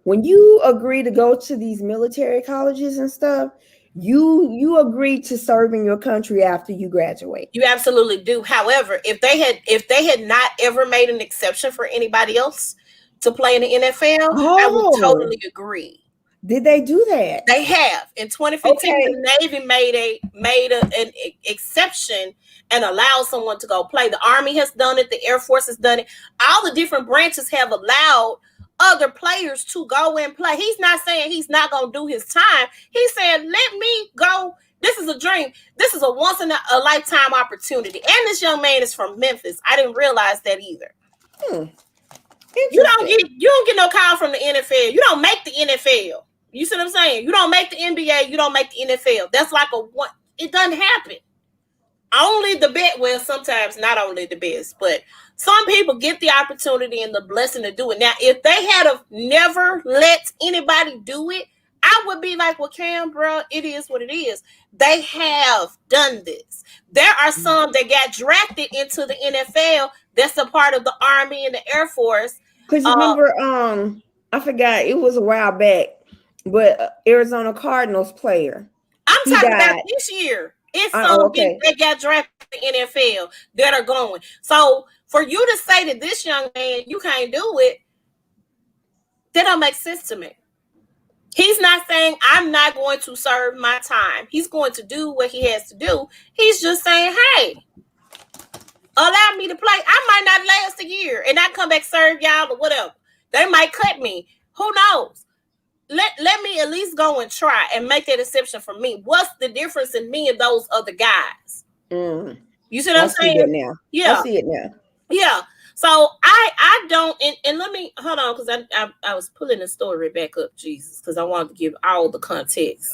When you agree to go to these military colleges and stuff, you agree to serve in your country after you graduate. You absolutely do. However, if they had not ever made an exception for anybody else, to play in the NFL, I would Oh, totally agree. did they do that? They have. In 2015, Okay. the Navy an exception and allowed someone to go play. The Army has done it. The Air Force has done it. All the different branches have allowed other players to go and play. He's not saying he's not going to do his time. He's saying, let me go. This is a dream. This is a once in a lifetime opportunity. And this young man is from Memphis. I didn't realize that either. You don't get no call from the NFL. You don't make the NFL. You see what I'm saying? You don't make the NBA. You don't make the NFL. That's like a one. It doesn't happen. Only the best. Well, sometimes not only the best, but some people get the opportunity and the blessing to do it. Now, if they had have never let anybody do it, I would be like, well, Cam, bro, it is what it is. They have done this. There are some that got drafted into the NFL that's a part of the Army and the Air Force. Because remember, I forgot, it was a while back, but Arizona Cardinals player. I'm talking about this year. It's some people that got drafted in the NFL that are going. So for you to say that this young man, you can't do it, that don't make sense to me. He's not saying I'm not going to serve my time. He's going to do what he has to do. He's just saying, hey, allow me to play. I might not last a year and I come back serve y'all or whatever. They might cut me. Who knows? Let me at least go and try and make that exception for me. What's the difference in me and those other guys? You see what I'm saying? I see it now. Yeah. I see it now. Yeah. So I don't, and let me, hold on, because I was pulling the story back up, Jesus, because I wanted to give all the context.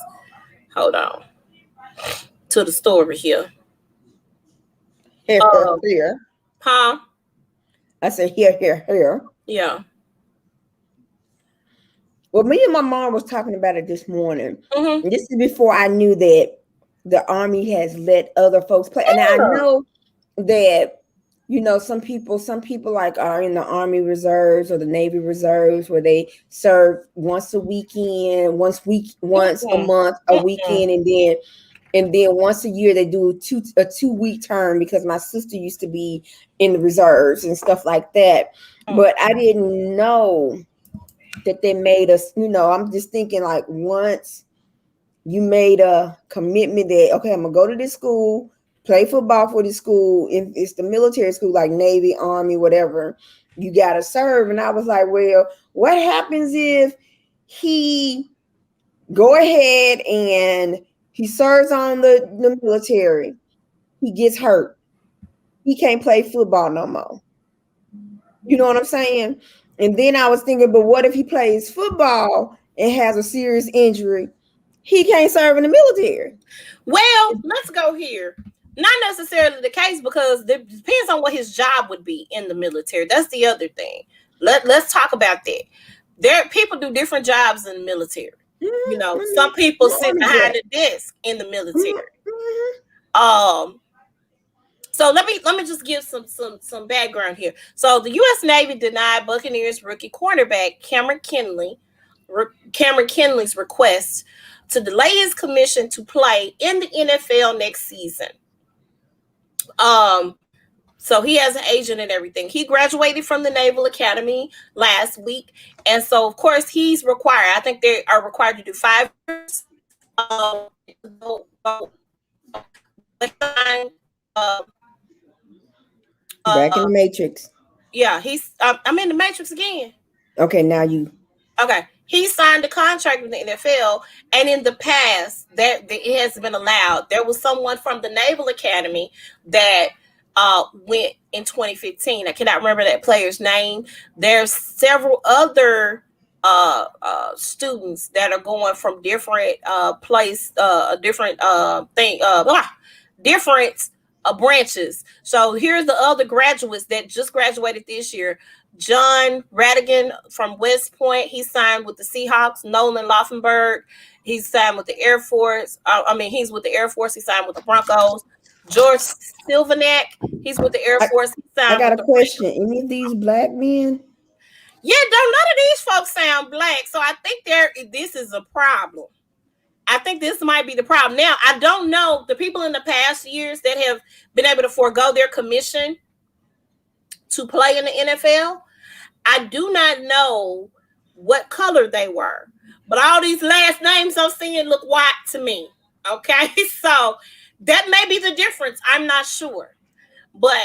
Hold on. To the story here. Here. Huh? I said here. Yeah. Well, me and my mom was talking about it this morning. Mm-hmm. This is before I knew that the Army has let other folks play. And I know that, you know, some people like are in the Army Reserves or the Navy Reserves where they serve once a weekend, once a month, a weekend, and then once a year they do a 2-week term, because my sister used to be in the reserves and stuff like that. But I didn't know that they made us, you know, I'm just thinking like once you made a commitment that, okay, I'm gonna go to this school, play football for this school. If it's the military school, like Navy, Army, whatever, you got to serve. And I was like, well, what happens if he go ahead and he serves on the military, he gets hurt, he can't play football no more? You know what I'm saying? And then I was thinking, but what if he plays football and has a serious injury? He can't serve in the military. Well, let's go here. Not necessarily the case, because it depends on what his job would be in the military. That's the other thing. Let's talk about that. There, people do different jobs in the military. You know, some people sit behind the desk in the military. So let me just give some background here. So the U.S. Navy denied Buccaneers rookie cornerback Cameron Kinley's request to delay his commission to play in the NFL next season. So he has an agent and everything. He graduated from the Naval Academy last week, and so of course he's required. I think they are required to do 5 years. Back in the Matrix. Yeah, I'm in the Matrix again. Okay, now you. Okay, he signed a contract with the NFL, and in the past, that it has been allowed. There was someone from the Naval Academy that went in 2015. I cannot remember that player's name. There's several other students that are going from different different branches. So here's the other graduates that just graduated this year. John Radigan from West Point, he signed with the Seahawks. Nolan Laufenberg, he signed with the Air Force. He's with the Air Force. He signed with the Broncos. George Silvernack, he's with the Air Force. He signed. I got a question. Any of these black men? Yeah, none of these folks sound black. So I think this is a problem. I think this might be the problem. Now, I don't know the people in the past years that have been able to forego their commission to play in the NFL. I do not know what color they were, but all these last names I'm seeing look white to me. Okay, so that may be the difference. I'm not sure, but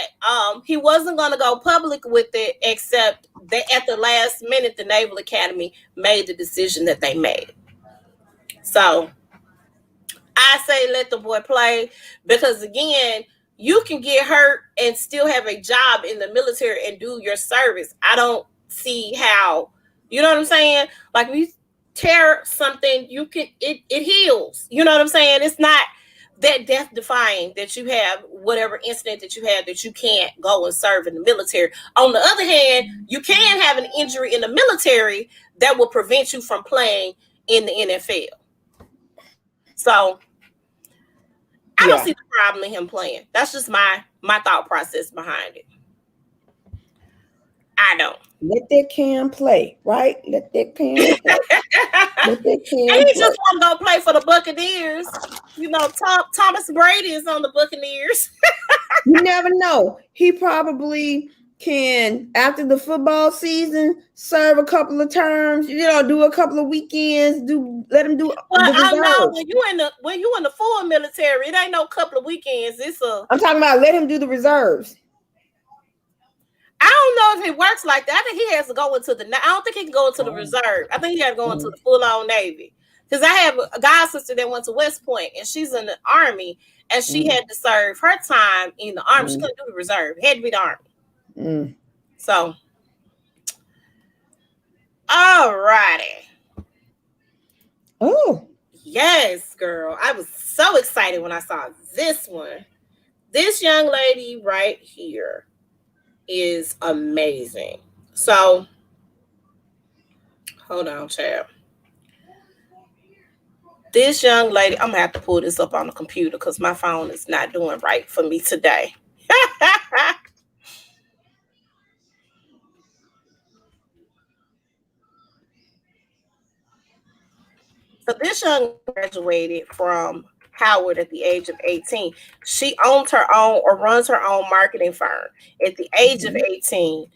he wasn't going to go public with it, except that at the last minute, the Naval Academy made the decision that they made. So I say let the boy play, because again, you can get hurt and still have a job in the military and do your service. I don't see how, you know what I'm saying? Like, when you tear something, you can, it heals. You know what I'm saying? It's not that death defying that you have whatever incident that you have that you can't go and serve in the military. On the other hand, you can have an injury in the military that will prevent you from playing in the NFL. So I don't Yeah. see the problem in him playing. That's just my thought process behind it. I don't. Let that Cam play, right? Let that Cam play. Let that And Cam he play. just want to go play for the Buccaneers. You know, Thomas Brady is on the Buccaneers. You never know. He probably can, after the football season, serve a couple of terms. Do a couple of weekends. Let him do Well, the I know reserves. when you in the full military, it ain't no couple of weekends. It's a I'm talking about let him do the reserves. I don't know if it works like that. I think he has to go into the. I don't think he can go into the reserve. I think he got to go into the full on Navy. Because I have a god sister that went to West Point, and she's in the Army, and she had to serve her time in the Army. She couldn't do the reserve; it had to be the Army. So, all righty. Oh, Yes, girl. I was so excited when I saw this one. This young lady right here is amazing. So, hold on, child. This young lady, I'm gonna have to pull this up on the computer because my phone is not doing right for me today. So this young lady graduated from Howard at the age of 18. She owns her own or runs her own marketing firm at the age of 18.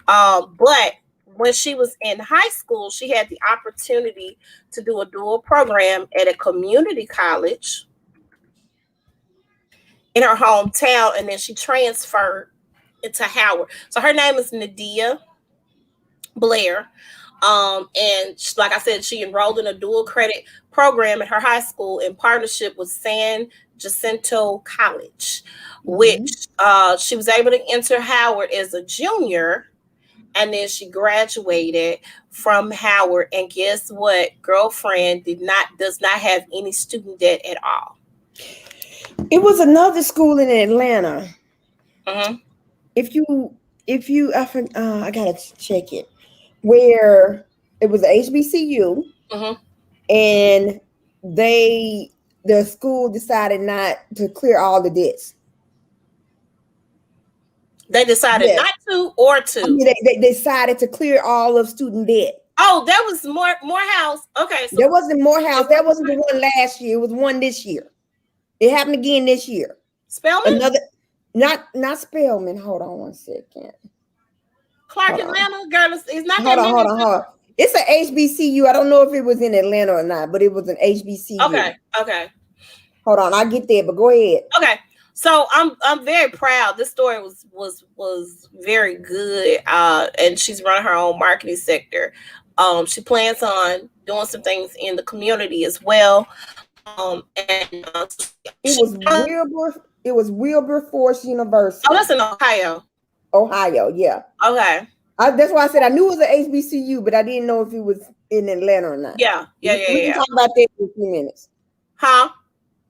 But when she was in high school, she had the opportunity to do a dual program at a community college in her hometown, and then she transferred into Howard. So her name is Nadia Blair. And like I said, she enrolled in a dual credit program at her high school in partnership with San Jacinto College, which she was able to enter Howard as a junior. And then she graduated from Howard. And guess what? Girlfriend does not have any student debt at all. it was another school in Atlanta. Mm-hmm. If you, I gotta check it. Where it was a HBCU, Mm-hmm. and the school decided not to clear all the debts. They decided Yes, not to or I to. mean they decided to clear all of student debt. Oh, that was Morehouse. Okay, so There wasn't Morehouse. it That was wasn't the one last year. It was one this year. It happened again this year. Spelman, Another, not Spelman. Hold on one second. Clark, Hold on. Atlanta. Girl, it's not Hold that on. many. Hold on. It's an HBCU. I don't know if it was in Atlanta or not, but it was an HBCU. Okay. Hold on, I'll get there, but go ahead. Okay. So I'm very proud. This story was very good. And she's run her own marketing sector. She plans on doing some things in the community as well. And It she was Wilberforce oh, University, that's in Ohio. Ohio. Yeah, Okay. that's why I said I knew it was an HBCU, but I didn't know if it was in Atlanta or not. Yeah. We can talk about that in a few minutes. Huh?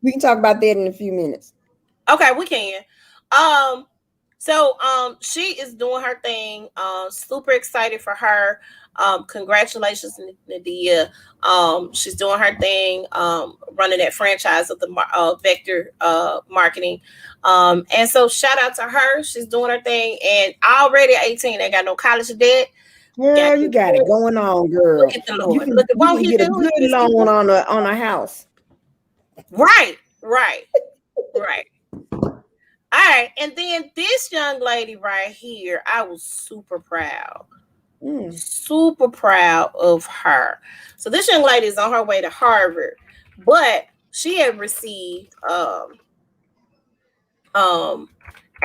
We can talk about that in a few minutes. Okay, we can. So she is doing her thing. Super excited for her. Congratulations, Nadia. She's doing her thing, running that franchise of the Vector marketing. And so shout out to her. She's doing her thing, and already at 18, ain't got no college debt. Girl, you got it going on, girl. Look at the You Lord. can Look at you won't can he get a do? good loan on a house. Right. All right, and then this young lady right here, I was super proud. Mm. Super proud of her. So this young lady is on her way to Harvard, but she had received um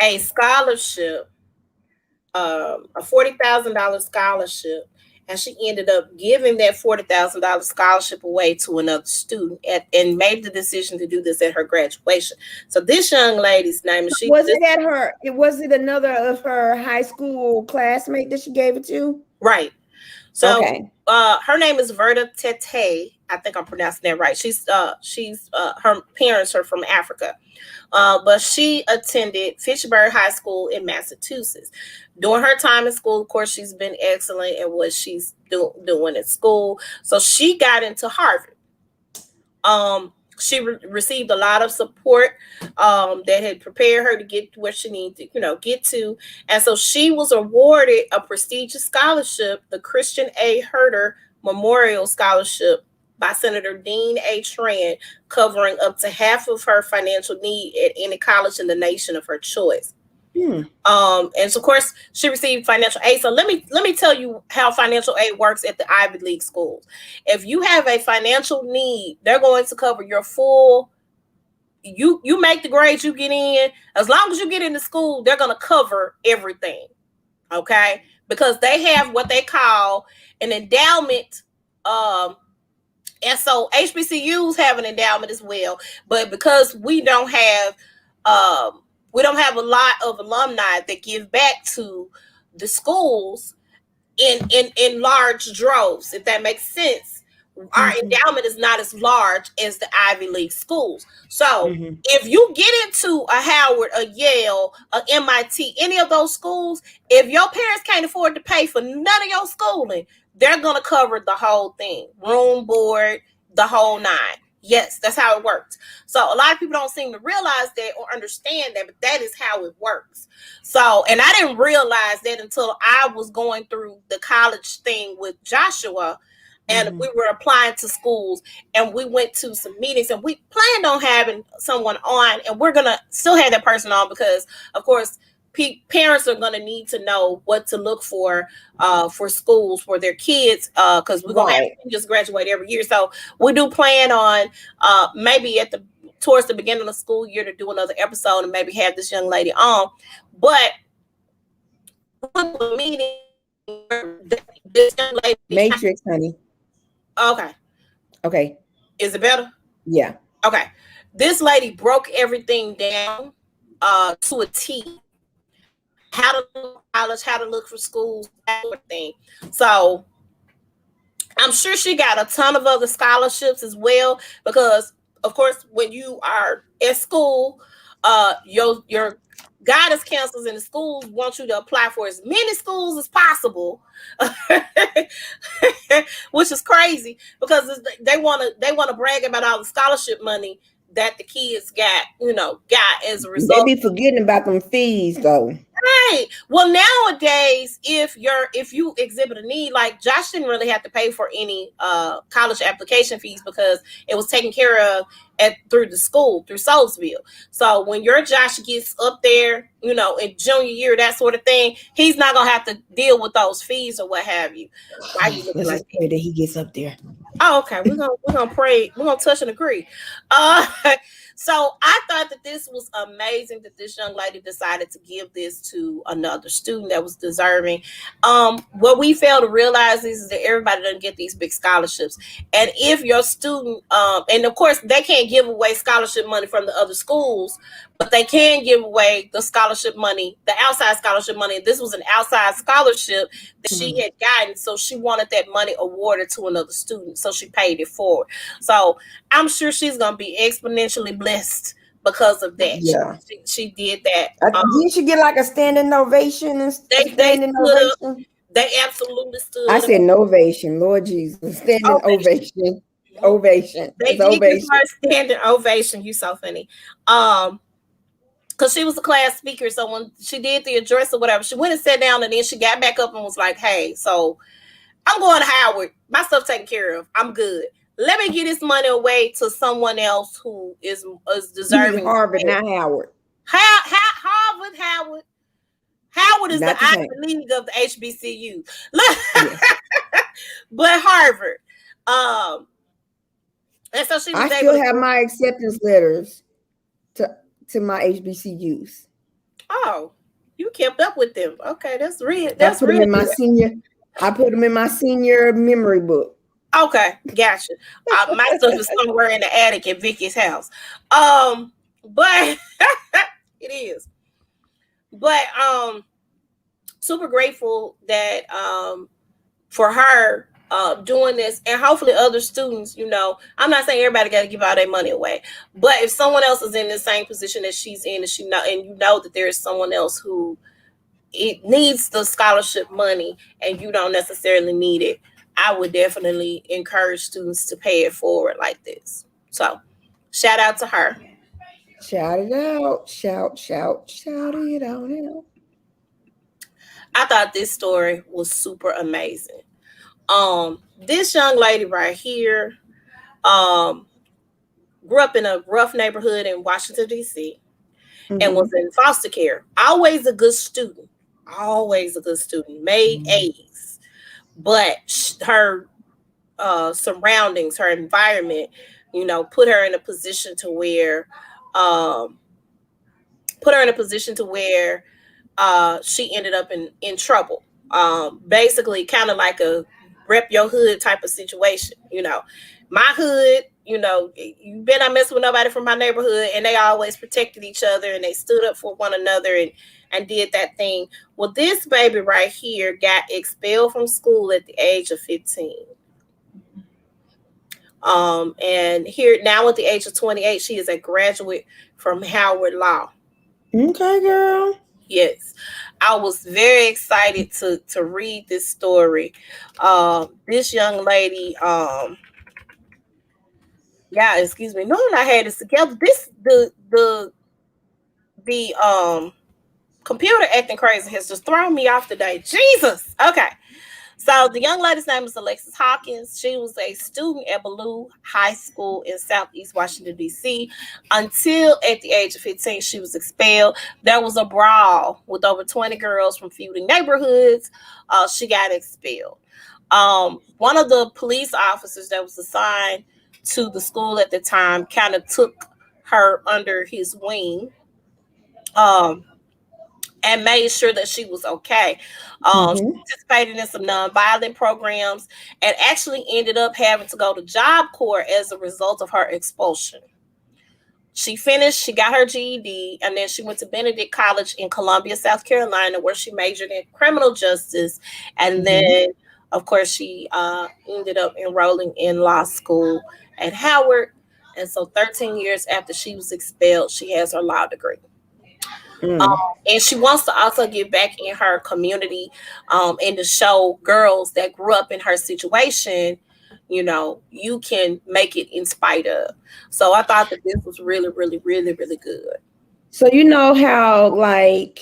a scholarship, a $40,000 scholarship, and she ended up giving that $40,000 scholarship away to another student and made the decision to do this at her graduation. So this young lady's name is she Was this it at her? It was it another of her high school classmate that she gave it to? right. So Okay. her name is Verda Tete. I think I'm pronouncing that right. She's her parents are from Africa. But she attended Fitchburg High School in Massachusetts. During her time in school, of course, she's been excellent at what she's doing at school. So she got into Harvard. She received a lot of support that had prepared her to get to where she needed to, get to. And so she was awarded a prestigious scholarship, the Christian A. Herter Memorial Scholarship by Senator Dean A. Tran, covering up to half of her financial need at any college in the nation of her choice. Hmm. And so of course she received financial aid. So let me tell you how financial aid works at the Ivy League schools. If you have a financial need, they're going to cover your full. You make the grades you get in. As long as you get into school, they're going to cover everything. Okay, because they have what they call an endowment. And so HBCUs have an endowment as well, but because we don't have a lot of alumni that give back to the schools in large droves, if that makes sense. Our Mm-hmm. endowment is not as large as the Ivy League schools. So Mm-hmm. if you get into a Howard, a Yale, a MIT, any of those schools, if your parents can't afford to pay for none of your schooling, they're gonna cover the whole thing, room, board, the whole nine. Yes, that's how it works. So a lot of people don't seem to realize that or understand that, but that is how it works. So, and I didn't realize that until I was going through the college thing with Joshua, and Mm-hmm. we were applying to schools, and we went to some meetings, and we planned on having someone on, and we're gonna still have that person on because, of course, parents are going to need to know what to look for schools for their kids, because we're going to have Right. just graduate every year. So we do plan on maybe towards the beginning of the school year to do another episode and maybe have this young lady on. But we were meeting this young lady. Matrix, honey. Okay, Okay. is it better? Yeah. Okay, this lady broke everything down to a T. How to look for college, how to look for schools, that sort of thing. So I'm sure she got a ton of other scholarships as well because, of course, when you are at school, your guidance counselors in the schools want you to apply for as many schools as possible, which is crazy because they want to brag about all the scholarship money that the kids got as a They result. be forgetting about them fees though. Right. Well, nowadays, if you exhibit a need, like Josh didn't really have to pay for any college application fees because it was taken care of through the school through Soulsville. So when your Josh gets up there, in junior year, that sort of thing, he's not gonna have to deal with those fees or what have you. Why are you looking Let's like just that? pray that he gets up there. Oh, okay. We're gonna pray. We're gonna touch and agree. Uh, so I thought that this was amazing that this young lady decided to give this to another student that was deserving. What we fail to realize is that everybody doesn't get these big scholarships, and if your student, and of course they can't give away scholarship money from the other schools, but they can give away the scholarship money, the outside scholarship money. This was an outside scholarship that she Mhm. had gotten, so she wanted that money awarded to another student, so she paid it forward. So I'm sure she's gonna be exponentially blessed because of that. She, Yeah. she, she did that. Didn't she get like a standing ovation and a They standing stood up. ovation? They absolutely I stood up. said novation, Lord Jesus. Standing Ovation. ovation. Mhm. Ovation. They It's did give ovation. her a standing ovation. You so funny. Um, because she was a class speaker. So when she did the address or whatever, she went and sat down and then she got back up and was like, "Hey, so I'm going to Howard. My stuff taken care of. I'm good. Let me get this money away to someone else who is You mean deserving." Harvard, not Howard. Harvard, Howard is the Not the Ivy same. League of the HBCU. Look, Yes. but Harvard. Um, and so she I was able still to have go. my acceptance letters to my HBCUs. Oh, you kept up with them. Okay, that's real. I That's put them real in my good. senior. I put them in my senior memory book. Okay, gotcha. My stuff is somewhere in the attic at Vicky's house. But it is. But super grateful that for her doing this, and hopefully other students, I'm not saying everybody got to give all their money away, but if someone else is in the same position that she's in, and you know that there is someone else who it needs the scholarship money and you don't necessarily need it, I would definitely encourage students to pay it forward like this. So shout out to her. Shout it out! Shout, shout, shout it out! I thought this story was super amazing. This young lady right here, um, grew up in a rough neighborhood in Washington, D.C., and was Mm-hmm. in foster care. Always a good student. Always a good student. Made A's. But her surroundings, her environment, put her in a position to where, um, she ended up in trouble. Basically, kind of like a rep your hood type of situation. My hood. You better not mess with nobody from my neighborhood, and they always protected each other and they stood up for one another and did that thing. Well, this baby right here got expelled from school at the age of 15. And here now at the age of 28, she is a graduate from Howard Law. Okay, girl. Yes, I was very excited to read this story. This young lady, yeah, excuse me, knowing I had this together, this the computer acting crazy has just thrown me off today. Jesus. Okay. So the young lady's name is Alexis Hawkins. She was a student at Ballou High School in Southeast Washington, D.C. Until at the age of 15, she was expelled. There was a brawl with over 20 girls from feuding neighborhoods. She got expelled. One of the police officers that was assigned to the school at the time kind of took her under his wing. Um, and made sure that she was okay. She Mm-hmm. participated in some nonviolent programs and actually ended up having to go to Job Corps as a result of her expulsion. She finished, she got her GED, and then she went to Benedict College in Columbia, South Carolina, where she majored in criminal justice. And Mm-hmm. then, of course, she ended up enrolling in law school at Howard. And so 13 years after she was expelled, she has her law degree. Um, Mm. and she wants to also give back in her community, and to show girls that grew up in her situation, you can make it in spite of. So I thought that this was really, really, really, really good. So you know how like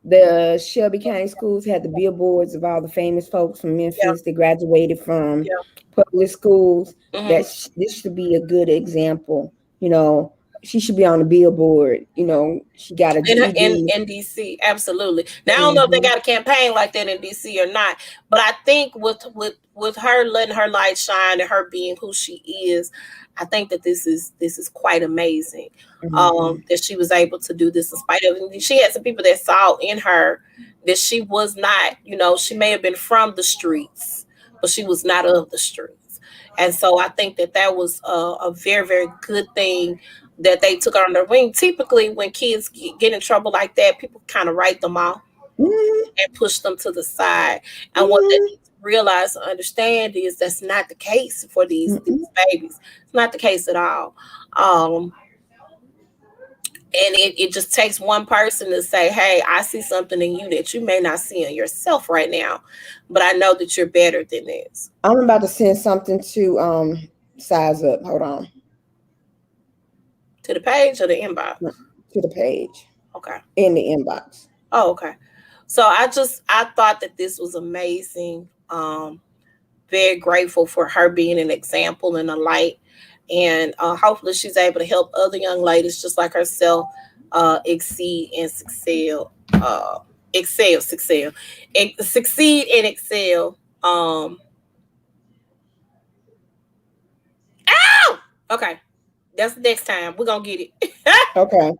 the Shelby County schools had the billboards of all the famous folks from Yeah, Memphis that graduated from yeah. public schools. Hmm. This should be a good example. You know, she should be on the billboard. You know, she got a GED. In DC, absolutely. Now I don't know if they Mm-hmm. got a campaign like that in DC or not, but I think with her letting her light shine and her being who she is, I think that this is quite amazing. Mm-hmm. That she was able to do this in spite of it. She had some people that saw in her that she was not, she may have been from the streets, but she was not of the streets. And so I think that was a very, very good thing that they took on their wing. Typically, when kids get in trouble like that, people kind of write them off Mm-hmm. and push them to the side. And what they Mm-hmm. need to realize and understand is that's not the case for these Mm-hmm. babies. It's not the case at all. Um, and it just takes one person to say, hey, I see something in you that you may not see in yourself right now, but I know that you're better than this. I'm about to send something to size up. Hold on. To the page or the inbox? To the page Okay. in the inbox. Oh, okay. So I thought that this was amazing. Very grateful for her being an example and a light, and hopefully she's able to help other young ladies just like herself exceed and succeed. excel, succeed, succeed and excel. Ow! Okay, that's next time we're gonna get it. Okay.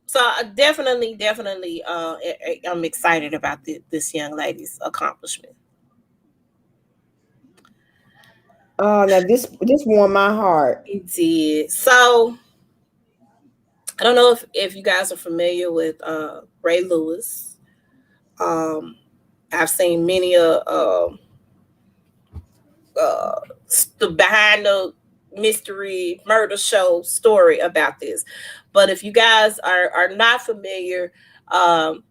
So definitely, I'm excited about this young lady's accomplishment. Oh, now this warmed my heart. It did. So I don't know if you guys are familiar with Ray Lewis. Um, I've seen many uh the behind the mystery murder show story about this. But if you guys are not familiar, um,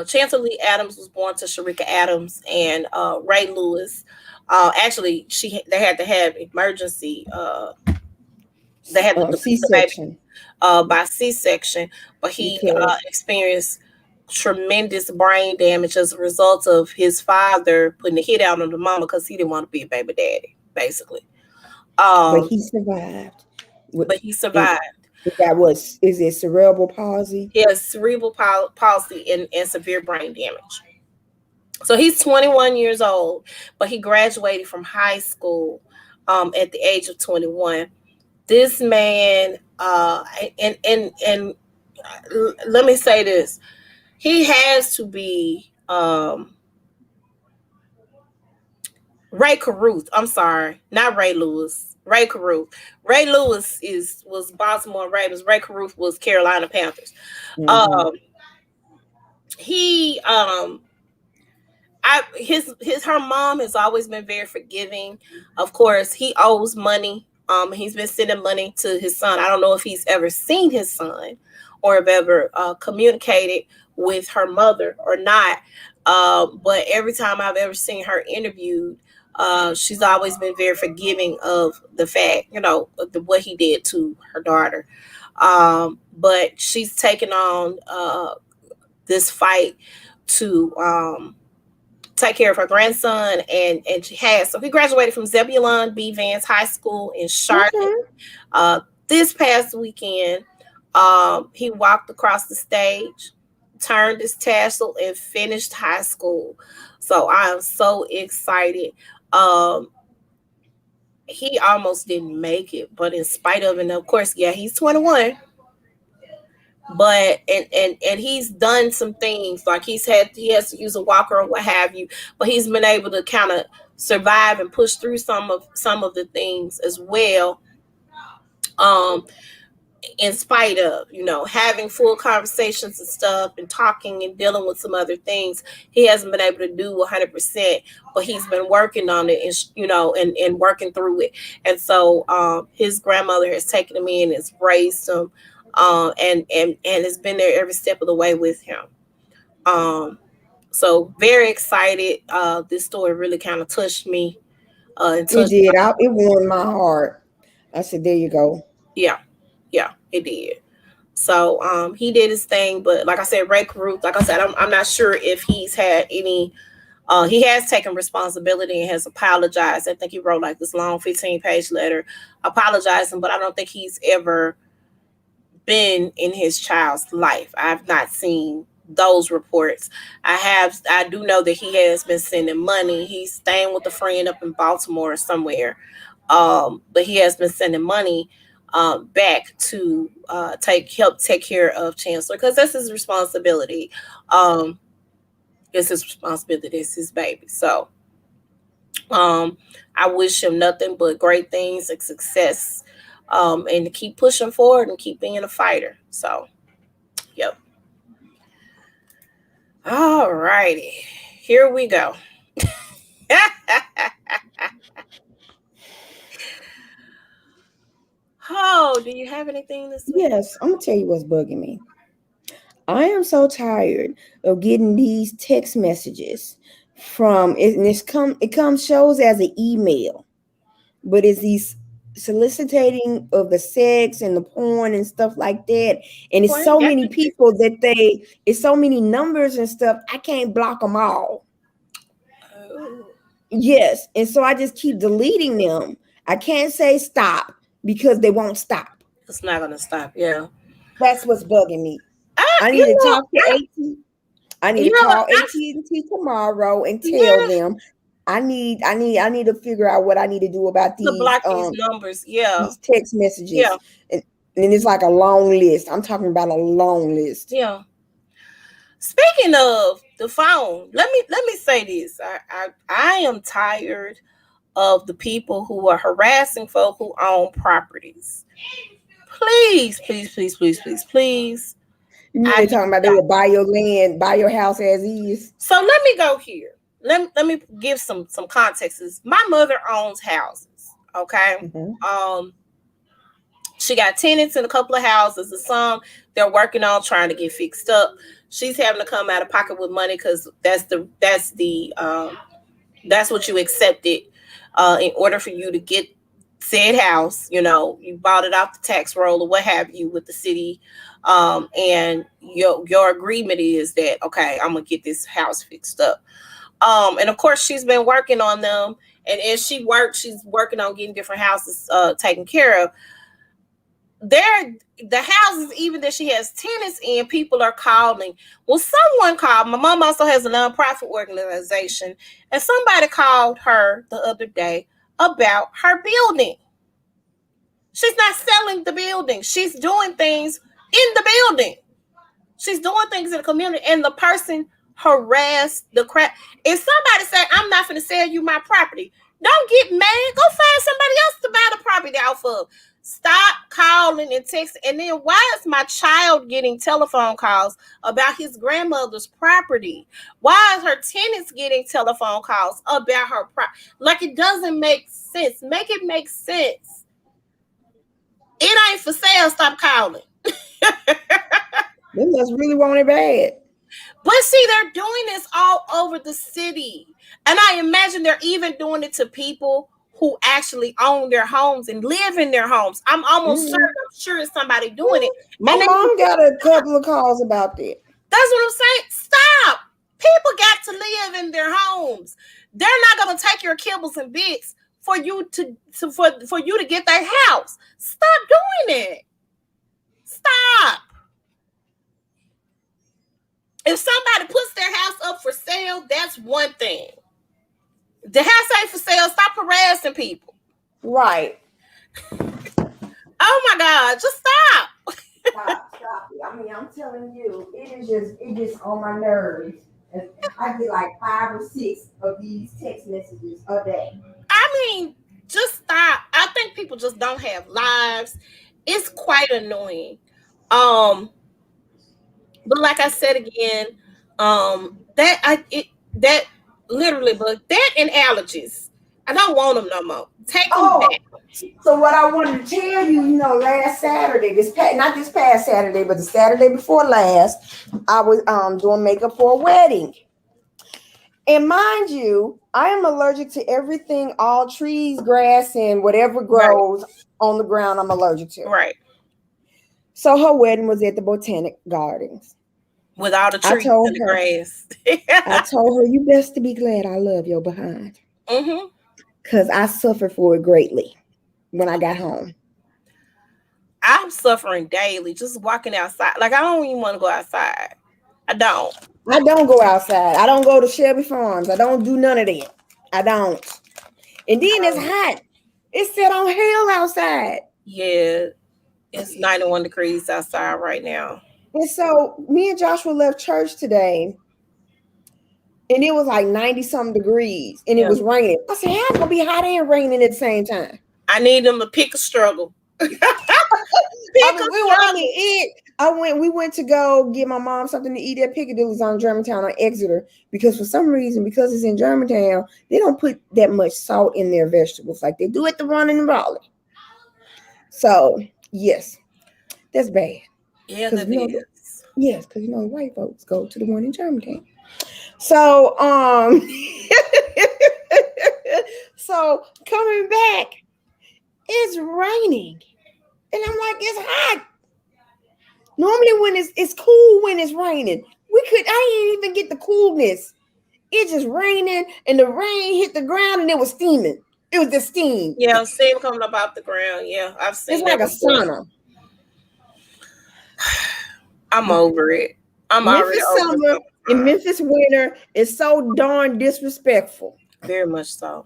Chancellor Lee Adams was born to Sharika Adams and Ray Lewis. Actually, they had to have emergency. They had to deliver the baby C-section by C-section, but he because experienced tremendous brain damage as a result of his father putting a hit out on the mama because he didn't want to be a baby daddy, basically. but Um, he survived. but he And survived. that was is it cerebral palsy? He has cerebral palsy and severe brain damage. So he's 21 years old, but he graduated from high school at the age of 21. This man, and let me say this, he has to be Ray Caruth. I'm sorry, not Ray Lewis. Ray Caruth. Ray Lewis was Baltimore Ravens. Ray Caruth was Carolina Panthers. Mm-hmm. Um, he I his her mom has always been very forgiving. Of course, he owes money. He's been sending money to his son. I don't know if he's ever seen his son or have ever communicated with her mother or not. But every time I've ever seen her interviewed, she's always been very forgiving of the fact, of what he did to her daughter. But she's taken on this fight to take care of her grandson, and she has. So he graduated from Zebulon B. Vance High School in Charlotte Okay. uh, this past weekend. He walked across the stage, turned his tassel, and finished high school. So I am so excited. Um, he almost didn't make it, but in spite of it, and of course, yeah, he's 21, but and he's done some things, like he has to use a walker or what have you, but he's been able to kind of survive and push through some of the things as well, um in spite of having full conversations and stuff and talking and dealing with some other things. He hasn't been able to do 100%, but he's been working on it, and and working through it. And so his grandmother has taken him in, has raised him, and has been there every step of the way with him. Um so very excited. This story really kind of touched me, and It touched did. It warmed my heart. I said, there you go. yeah, yeah, it did. So he did his thing, but like I said, Ray Caruth, like I said, I'm not sure if he's had any. He has taken responsibility and has apologized. I think he wrote like this long 15-page letter apologizing, but I don't think he's ever been in his child's life. I've not seen those reports. I do know that he has been sending money. He's staying with a friend up in Baltimore or somewhere. But he has been sending money back to help take care of Chancellor, because that's his responsibility. Um, it's his responsibility. It's his baby. So um, I wish him nothing but great things and success, and to keep pushing forward and keep being a fighter. So, yep. All righty. Here we go. Oh, do you have anything this week? Yes, I'm gonna tell you what's bugging me. I am so tired of getting these text messages from it, and it comes shows as an email, but it's these soliciting of the sex and the porn and stuff like that. And it's Porn? so Yes. many people it's so many numbers and stuff. I can't block them all. Oh, Yes, and so I just keep deleting them. I can't say stop because they won't stop. it's not gonna stop. Yeah. That's what's bugging me. I need You to know, talk to AT. I need to call AT&T tomorrow and tell yeah, them I need to figure out what I need to do about to block these numbers. Yeah, these text yeah, messages. And it's like a long list. I'm talking about a long list. yeah. Speaking of the phone, let me say this. I am tired of the people who are harassing folk who own properties. Please, please, please, please, please, please. You mean I they need talking to about they stop. will buy your land, buy your house as is? So let me go here. Let me give some context. My mother owns houses. Okay. Mm-hmm. Um, she got tenants in a couple of houses. And some they're working on trying to get fixed up. She's having to come out of pocket with money because that's what you accepted in order for you to get said house. You bought it off the tax roll or what have you with the city, and your agreement is that okay, I'm gonna get this house fixed up. And of course she's been working on them, and as she works, she's working on getting different houses taken care of. There, the houses even that she has tenants in, people are calling. Well, someone called. My mom also has a nonprofit organization, and somebody called her the other day about her building. She's not selling the building. She's doing things in the building. She's doing things in the community, and the person harassed the crap. If somebody say, "I'm not going to sell you my property," don't get mad. Go find somebody else to buy the property off of. Stop calling and texting. And then why is my child getting telephone calls about his grandmother's property? Why is her tenants getting telephone calls about her property? Like, it doesn't make sense. Make it make sense. It ain't for sale. Stop calling. They must really want it bad. But see, they're doing this all over the city. And I imagine they're even doing it to people who actually own their homes and live in their homes. I'm almost certain, Mm-hmm. I'm sure it's somebody doing it. My And they, mom got a couple of calls about that. that's what I'm saying. Stop. People got to live in their homes. They're not gonna take your kibbles and bits for you for you to get their house. Stop doing it. Stop. If somebody puts their house up for sale, that's one thing. The house ain't for sale. Stop harassing people. Right. Oh my God, just stop. Stop it. I mean, I'm telling you, it just on my nerves. And I get like 5 or 6 of these text messages a day. I mean, just stop. I think people just don't have lives. It's quite annoying. Um, but like I said again, that literally, but that and allergies. I don't want them no more. Take them Oh, back. so what I wanted to tell you, last Saturday, not this past Saturday, but the Saturday before last, I was doing makeup for a wedding. And mind you, I am allergic to everything, all trees, grass, and whatever Right, grows on the ground, I'm allergic to. right. So her wedding was at the Botanic Gardens. With all the I trees told and the her, grass. I told her, you best to be glad I love your behind. Mm-hmm. Because I suffered for it greatly when I got home. I'm suffering daily just walking outside. Like, I don't even want to go outside. I don't. I don't go outside. I don't go to Shelby Farms. I don't do none of that. I don't. And then it's Um, hot. It's set on hell outside. yeah, it's 91 degrees outside right now. And so me and Joshua left church today, and it was like 90 something degrees, and it Yeah. was raining. I said, how it's gonna be hot and raining at the same time? I need them to pick a struggle. Pick I a mean, struggle. we went to go get my mom something to eat at Piccadilly's on Germantown on Exeter, because for some reason, because it's in Germantown, they don't put that much salt in their vegetables like they do at the one in Raleigh. So yes, that's bad. Yeah, Because that is. yes, because the white folks go to the one in Germantown. So so coming back, it's raining. And I'm like, it's hot. Normally when it's cool when it's raining. I didn't even get the coolness. It's just raining, and the rain hit the ground, and it was steaming. It was just steam. Yeah, steam coming up off the ground. Yeah, I've It's seen like that a before. sauna. I'm over it. I'm already Memphis over summer and summertime. Memphis winter is so darn disrespectful. Very much so.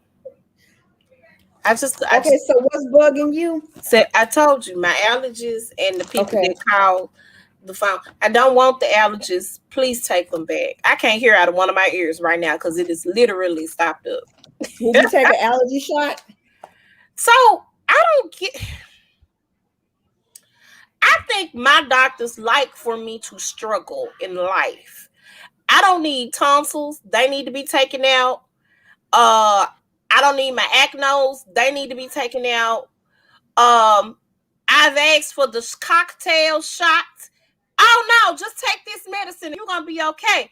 I just Okay, so what's bugging you? said I told you my allergies and the people Okay. that call the phone. I don't want the allergies. Please take them back. I can't hear out of one of my ears right now because it is literally stopped up. Did you take an allergy shot? So I don't get. I think my doctors like for me to struggle in life. I don't need tonsils. They need to be taken out. I don't need my acnos. They need to be taken out. I've asked for the cocktail shots. Oh no, just take this medicine. You're gonna be okay.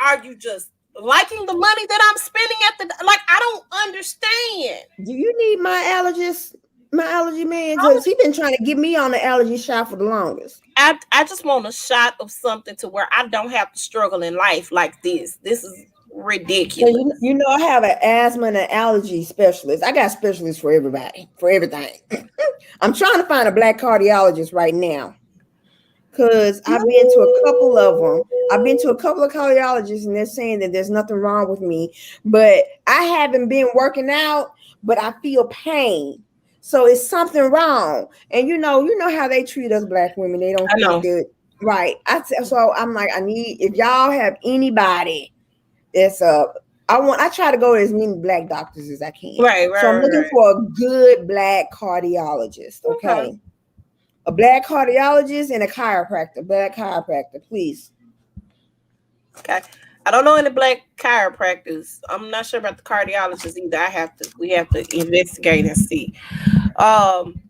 Are you just liking the money that I'm spending at the like? I don't understand. Do you need my allergy man? I, Because he been trying to get me on the allergy shot for the longest. I just want a shot of something to where I don't have to struggle in life like this. This is So ridiculous. you know I have an asthma and an allergy specialist. I got specialists for everybody, for everything. I'm trying to find a black cardiologist right now because I've been to a couple of them. I've been to a couple of cardiologists and they're saying that there's nothing wrong with me, but I haven't been working out, but I feel pain. So it's something wrong. And you know how they treat us black women. They don't I think know. that right. So I'm like, I need if y'all have anybody that's I try to go to as many black doctors as I can. Right, So right, I'm looking right. for a good black cardiologist, Okay. okay? A black cardiologist and a chiropractor, black chiropractor, please. Okay. I don't know any black chiropractors. I'm not sure about the cardiologists either. We have to investigate and see. Um,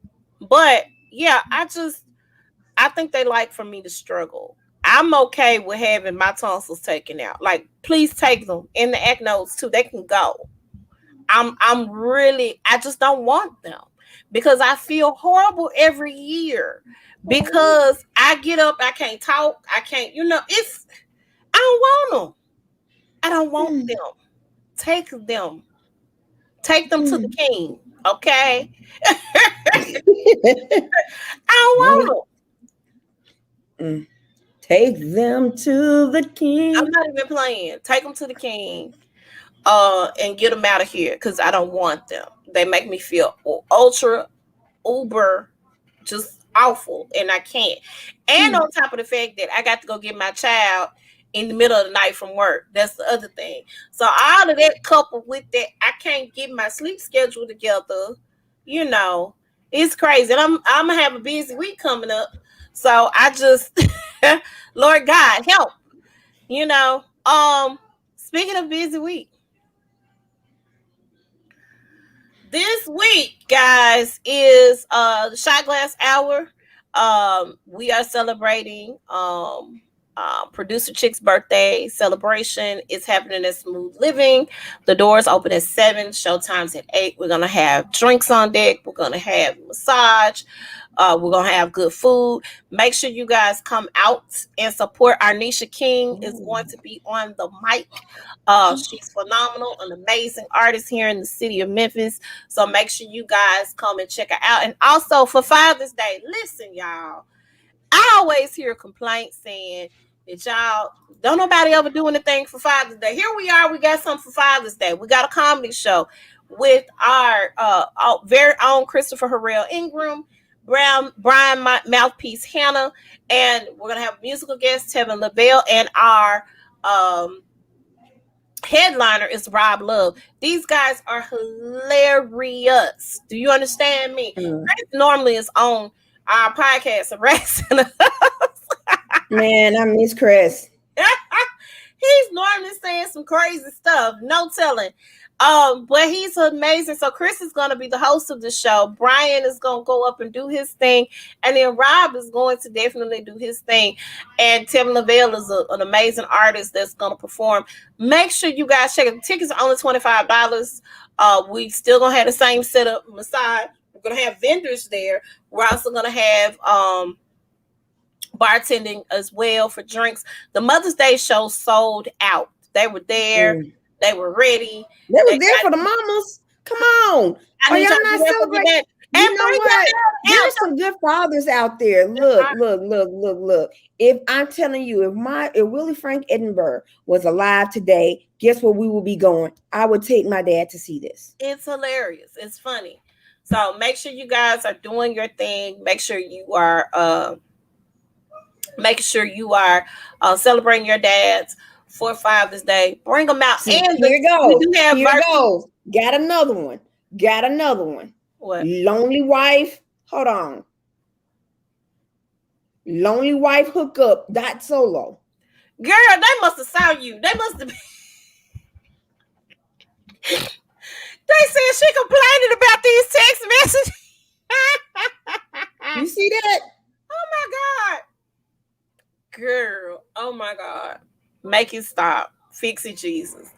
but yeah, I think they like for me to struggle. I'm okay with having my tonsils taken out. Like, please take them and the acnos too. They can go. I'm really I just don't want them because I feel horrible every year because I get up, I can't talk, I can't, it's I don't want them. I don't want Mm, them. Take them. Take them to the mm. king. Okay? I don't Take, want mm. Take them to the them. I'm king. not even playing. Take them to the king. And get them out of here because I don't want them. They make me feel ultra uber just awful and I can't. And Mm, on top of the fact that I got to go get my child in the middle of the night from work. That's the other thing. So all of that coupled with that, I can't get my sleep schedule together. You know, it's crazy. And I'm gonna have a busy week coming up. So I just Lord God help, you know. Speaking of busy week, this week, guys, is the shot glass hour. We are celebrating producer Chick's birthday celebration. It's happening at Smooth Living. The doors open at 7, showtime's at 8. We're gonna have drinks on deck, we're gonna have massage, we're gonna have good food. Make sure you guys come out and support. Our Nisha King is going to be on the mic. She's phenomenal, an amazing artist here in the city of Memphis. So make sure you guys come and check her out. And also for Father's Day, listen, y'all. I always hear complaints saying that y'all don't nobody ever do anything for Father's Day. Here we are, we got something for Father's Day. We got a comedy show with our very own Christopher Harrell Ingram, Brian Mouthpiece Hannah, and we're gonna have musical guest Tevin Lavelle and our headliner is Rob Love. These guys are hilarious. Do you understand me? mm. Chris normally is on our podcast harassing us. Man, I miss Chris. He's normally saying some crazy stuff, no telling. But he's amazing. So Chris is gonna be the host of the show. Brian is gonna go up and do his thing, and then Rob is going to definitely do his thing. And Tim Lavelle is an amazing artist that's gonna perform. Make sure you guys check it. The tickets are only $25. We still gonna have the same setup massage. We're gonna have vendors there. We're also gonna have bartending as well for drinks. The Mother's Day show sold out. They were there. Mm. They were ready. They They was there got, for the mamas. Come on. I Are need y'all y'all to be not there for me celebrating? back. And You know bring what? your dad out. There's some good fathers out there. Look, look, look, look, look. If I'm telling you, if Willie Frank Edinburgh was alive today, guess where we would be going? I would take my dad to see this. It's hilarious. It's funny. So make sure you guys are doing your thing. Making sure you are celebrating your dads for Father's Day. Bring them out, See, and here it we goes. do have Here it virtual. goes. Got another one. Got another one. What? Lonely wife. Hold on. Lonely wife hookup. Dot solo. Girl, they must have saw you. They must have. They said she complaining about these text messages. You see that? Oh my God. Girl. Oh my God. Make it stop. Fix it, Jesus.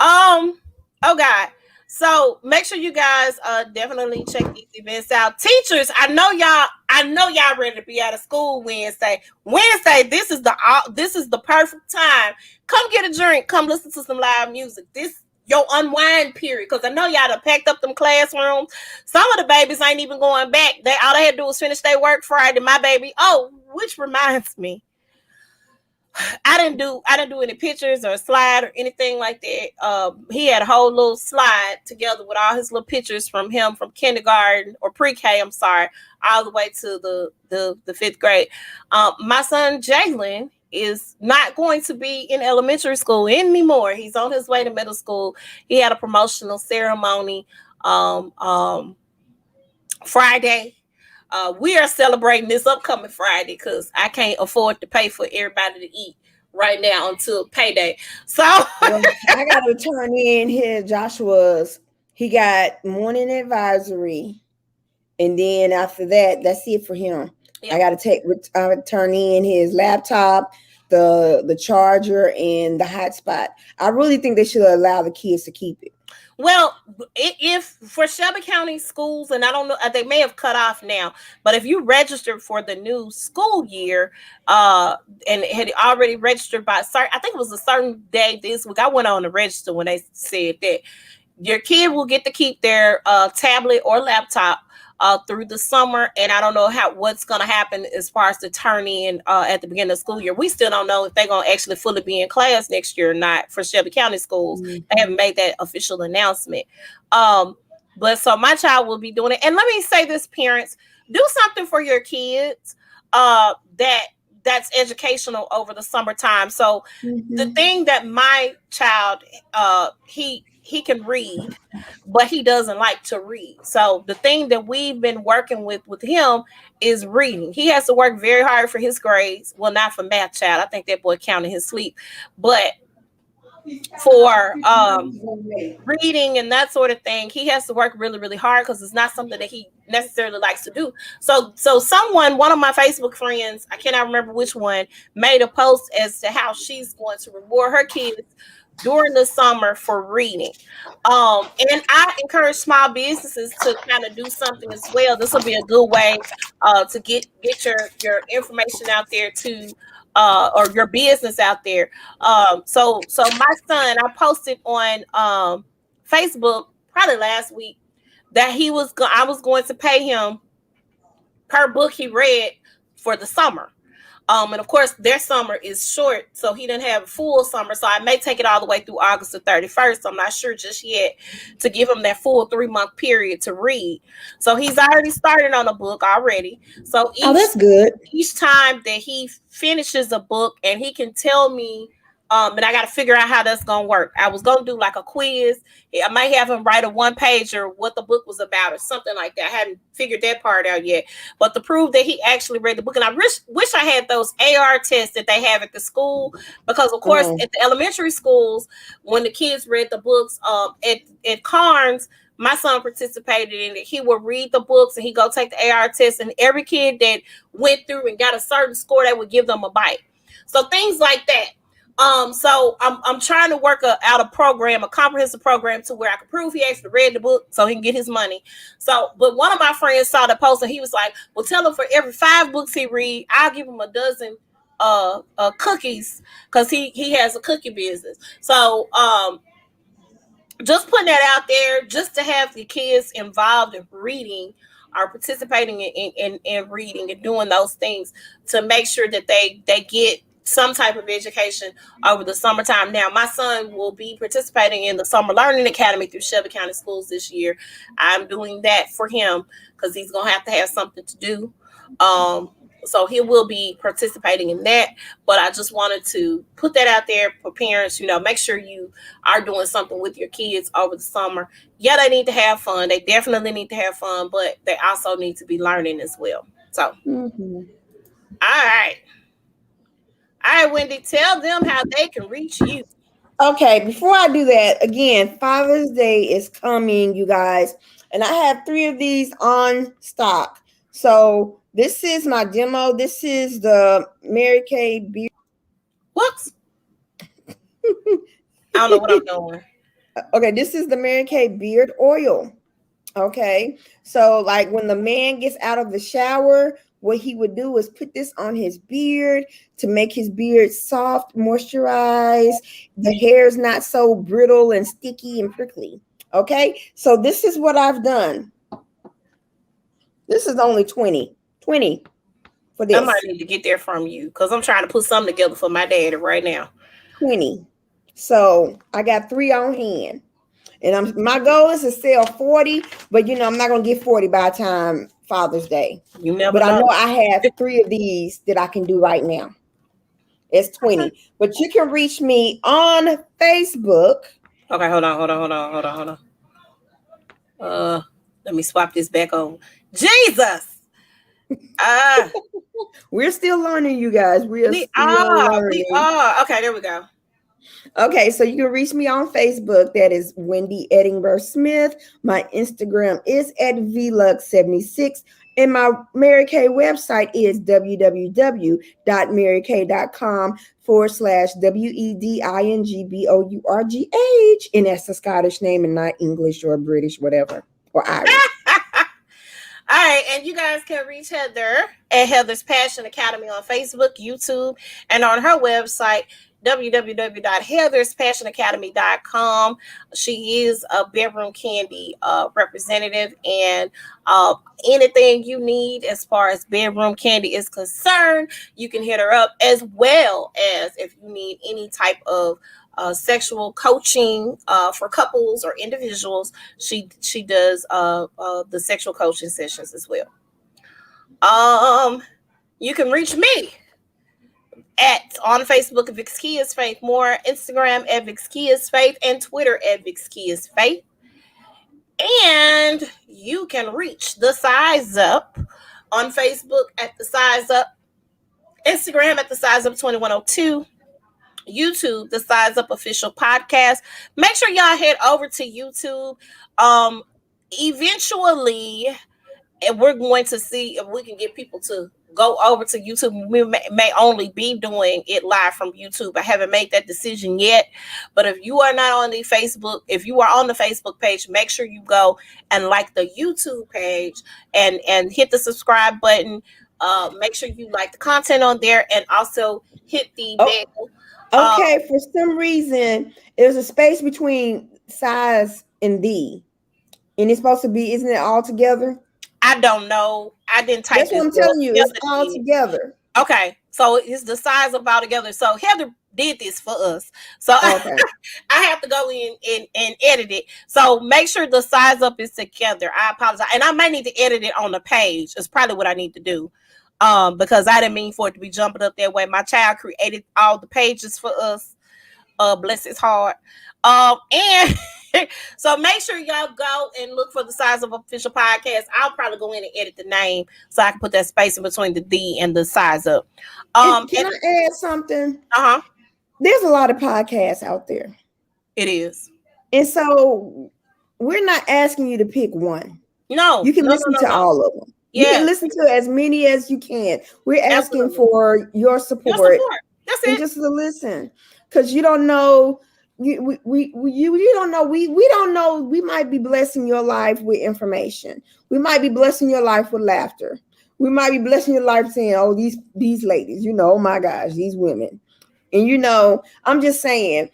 Oh God. So make sure you guys definitely check these events out. Teachers, I know y'all ready to be out of school Wednesday. This is the perfect time. Come get a drink. Come listen to some live music. This your unwind period. Because I know y'all done packed up them classrooms. Some of the babies ain't even going back. All they had to do was finish their work Friday. My baby. Oh, which reminds me. I didn't do any pictures or a slide or anything like that. He had a whole little slide together with all his little pictures from him from kindergarten or pre-K, I'm sorry, all the way to the fifth grade. My son Jalen is not going to be in elementary school anymore. He's on his way to middle school. He had a promotional ceremony Friday. We are celebrating this upcoming Friday because I can't afford to pay for everybody to eat right now until payday. So well, I got to turn in here. Joshua's. He got morning advisory, and then after that, that's it for him. Yeah. I got to turn in his laptop, the charger, and the hotspot. I really think they should allow the kids to keep it. Well, if for Shelby County schools, and I don't know, they may have cut off now, but if you registered for the new school year, and had already registered by I think it was a certain day this week. I went on to register when they said that your kid will get to keep their tablet or laptop through the summer, and I don't know what's going to happen as far as the turn in at the beginning of the school year. We still don't know if they're going to actually fully be in class next year or not for Shelby County schools. Mm-hmm. They haven't made that official announcement. But so my child will be doing it. And let me say this, parents, do something for your kids that's educational over the summertime. So the thing that my child, he can read, but he doesn't like to read. So the thing that we've been working with him is reading. He has to work very hard for his grades. Well, not for math, child. I think that boy counted his sleep. But for reading and that sort of thing, he has to work really, really hard because it's not something that he necessarily likes to do. So one of my Facebook friends, I cannot remember which one, made a post as to how she's going to reward her kids during the summer for reading. And I encourage small businesses to kind of do something as well. This will be a good way to get your information out there to or your business out there. So my son, I posted on Facebook probably last week that I was going to pay him per book he read for the summer. And of course, their summer is short, so he didn't have a full summer. So I may take it all the way through August the 31st. I'm not sure just yet to give him that full 3-month period to read. So he's already started on a book already. So that's good. Each time that he finishes a book and he can tell me, and I got to figure out how that's going to work. I was going to do like a quiz. I might have him write a 1-pager what the book was about or something like that. I hadn't figured that part out yet. But to prove that he actually read the book, and I wish I had those AR tests that they have at the school, because of course at the elementary schools, when the kids read the books at Carnes, my son participated in it. He would read the books and he go take the AR test, and every kid that went through and got a certain score, they would give them a bite. So things like that. So I'm trying to work out a comprehensive program to where I can prove he actually read the book so he can get his money. So, but one of my friends saw the post and he was like, well, tell him for every 5 books he read, I'll give him a dozen cookies, because he has a cookie business. So just putting that out there just to have the kids involved in reading or participating in reading and doing those things to make sure that they get some type of education over the summertime. Now, my son will be participating in the Summer Learning Academy through Shelby County Schools this year. I'm doing that for him because he's going to have something to do. Um, so he will be participating in that. But I just wanted to put that out there for parents. Make sure you are doing something with your kids over the summer. Yeah, they need to have fun. They definitely need to have fun, but they also need to be learning as well. So, all right. All right, Wendy, tell them how they can reach you. Okay, before I do that, again, Father's Day is coming, you guys, and I have 3 of these on stock. So this is my demo. This is the Mary Kay beard. Whoops. I don't know what I'm doing. Okay, this is the Mary Kay beard oil. Okay, so like when the man gets out of the shower, what he would do is put this on his beard to make his beard soft, moisturized. The hair is not so brittle and sticky and prickly. Okay, so this is what I've done. This is only 20 for this. I might need to get there from you because I'm trying to put something together for my daddy right now. 20. So I got 3 on hand. And my goal is to sell 40, but I'm not gonna get 40 by the time Father's Day. You never but know. I know I have 3 of these that I can do right now. It's 20. But you can reach me on Facebook. Okay, hold on. Let me swap this back over. Jesus. We're still learning, you guys. We are learning. Okay, there we go. Okay, so you can reach me on Facebook. That is Wendy Edinburgh Smith. My Instagram is at vlux76. And my Mary Kay website is www.marykay.com/WEDINGBOURGH. And that's a Scottish name and not English or British, whatever, or Irish. All right, and you guys can reach Heather at Heather's Passion Academy on Facebook, YouTube, and on her website, www.heatherspassionacademy.com. She is a Bedroom Candy representative, and anything you need as far as Bedroom Candy is concerned, you can hit her up, as well as if you need any type of sexual coaching for couples or individuals. She does the sexual coaching sessions as well. You can reach me on Facebook at Vixkia's Faith More, Instagram at Vixkia's Faith, and Twitter at Vixkia's Faith. And you can reach The Size Up on Facebook at The Size Up, Instagram at The Size Up 2102, YouTube, The Size Up Official Podcast. Make sure y'all head over to YouTube. Eventually, and we're going to see if we can get people to go over to YouTube. We may only be doing it live from YouTube. I haven't made that decision yet. But if you are not on the Facebook, if you are on the Facebook page, make sure you go and like the YouTube page and hit the subscribe button. Make sure you like the content on there, and also hit the bell. Okay, for some reason, there's a space between size and the. And it's supposed to be, isn't it all together? I don't know. I didn't type. That's what I'm telling you. It's all together. Okay, so it's The Size Up all together. So Heather did this for us. So okay. I have to go in and edit it. So make sure The Size Up is together. I apologize. And I may need to edit it on the page. It's probably what I need to do. Because I didn't mean for it to be jumping up that way. My child created all the pages for us. Bless his heart. And so make sure y'all go and look for The Size Up Official Podcast. I'll probably go in and edit the name so I can put that space in between the D and the Size Up. Can I add something? There's a lot of podcasts out there. It is. And so we're not asking you to pick one. No. You can listen to all of them. You can listen to as many as you can. We're asking for your support. That's it. Just to listen. Because you don't know. You don't know. We don't know. We might be blessing your life with information. We might be blessing your life with laughter. We might be blessing your life saying, "Oh, these ladies, oh my gosh, these women." And I'm just saying.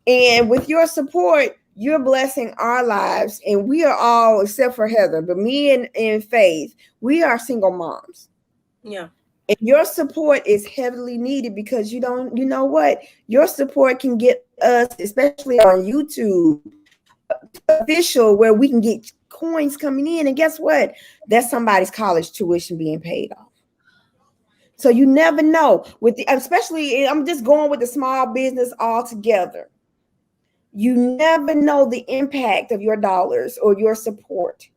And with your support, you're blessing our lives, and we are all, except for Heather, but me and Faith, we are single moms. Yeah. And your support is heavily needed because you know what? Your support can get us, especially on YouTube, official, where we can get coins coming in. And guess what? That's somebody's college tuition being paid off. So you never know with the, especially I'm just going with the small business altogether. You never know the impact of your dollars or your support,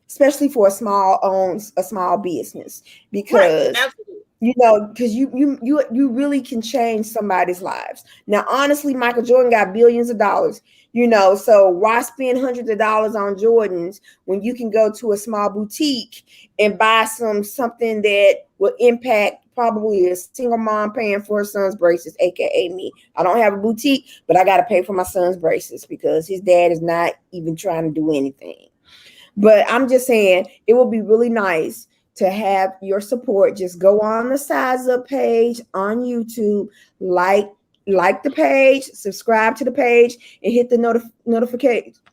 especially for a small business, Right. because Absolutely. because you really can change somebody's lives. Now, honestly, Michael Jordan got billions of dollars, so why spend hundreds of dollars on Jordans when you can go to a small boutique and buy something that will impact probably a single mom paying for her son's braces, aka me. I don't have a boutique, but I got to pay for my son's braces because his dad is not even trying to do anything. But I'm just saying it will be really nice to have your support. Just go on the Size Up page on YouTube, like the page, subscribe to the page, and hit the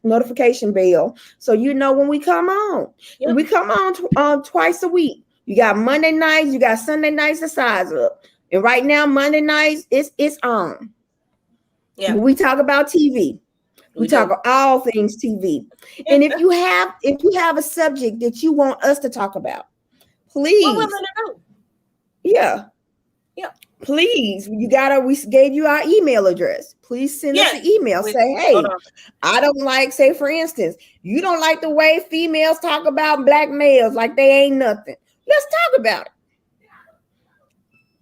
notification bell so you know when we come on. Yep. And we come on twice a week. You got Monday nights, you got Sunday nights to Size Up. And right now, Monday nights, it's on. Yeah. We talk about TV. We We talk do. about all things TV. And if you have a subject that you want us to talk about, We're willing please, to do. yeah, Yeah. please, we gave you our email address. Please send us Yes. an email. We, Say, hold hey, on. I don't like, say for instance, you don't like the way females talk about black males like they ain't nothing. Let's talk about it.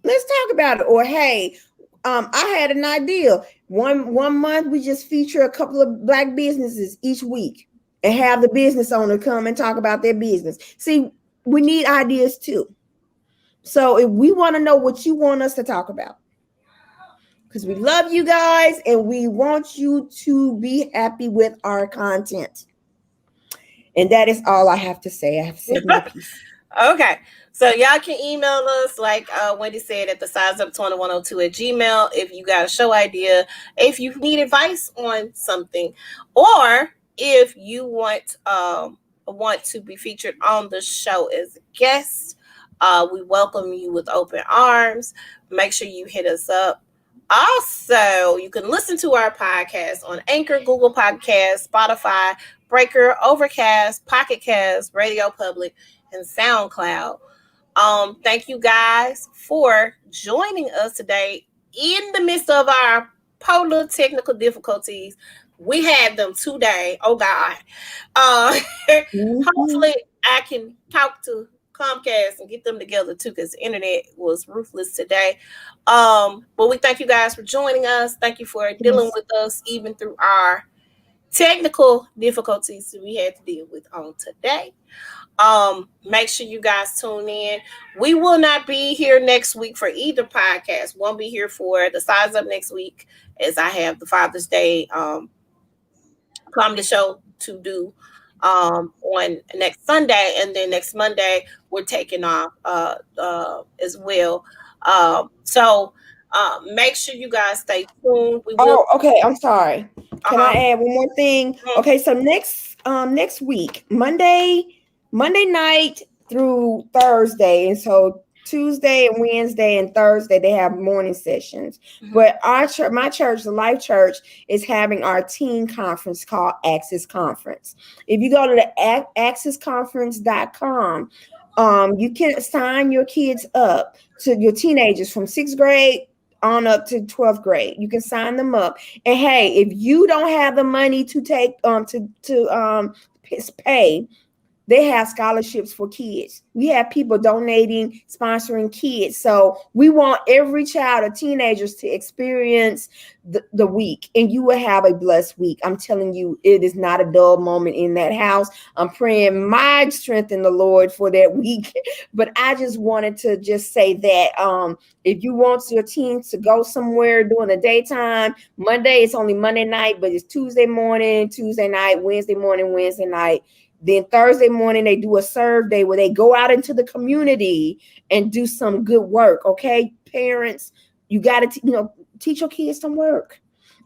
Let's talk about it. Or hey, I had an idea. One month we just feature a couple of black businesses each week and have the business owner come and talk about their business. See, we need ideas too. So if we want to know what you want us to talk about, because we love you guys and we want you to be happy with our content. And that is all I have to say. I have said my piece. Okay. So y'all can email us, like Wendy said, at the sizeup2102 at Gmail if you got a show idea, if you need advice on something, or if you want to be featured on the show as a guest. We welcome you with open arms. Make sure you hit us up. Also, you can listen to our podcast on Anchor, Google Podcasts, Spotify, Breaker, Overcast, Pocket Cast, Radio Public, and SoundCloud. Thank you guys for joining us today in the midst of our polar technical difficulties. We had them today. Oh God. Uh, Mm-hmm. hopefully I can talk to Comcast and get them together too, because the internet was ruthless today. But we thank you guys for joining us. Thank you for dealing Yes. with us even through our technical difficulties that we had to deal with on today. Make sure you guys tune in. We will not be here next week for either podcast. Won't be here for the Size Up next week, as I have the Father's Day comedy show to do on next Sunday, and then next Monday we're taking off as well. Make sure you guys stay tuned. We will. Oh, okay. I'm sorry. Can Uh-huh. I add one more thing? Okay, so next week, Monday night through Thursday, and so Tuesday and Wednesday and Thursday they have morning sessions. Mhm. But my church, the Life Church, is having our teen conference called Access Conference. If you go to the accessconference.com, you can sign your kids up to your teenagers from 6th grade on up to 12th grade. You can sign them up. And hey, if you don't have the money to take to pay, they have scholarships for kids. We have people donating, sponsoring kids. So we want every child or teenagers to experience the week, and you will have a blessed week. I'm telling you, it is not a dull moment in that house. I'm praying my strength in the Lord for that week. But I just wanted to just say that if you want your teens to go somewhere during the daytime, Monday, it's only Monday night, but it's Tuesday morning, Tuesday night, Wednesday morning, Wednesday night. Then Thursday morning, they do a serve day where they go out into the community and do some good work. Okay, parents, you got to, teach your kids some work.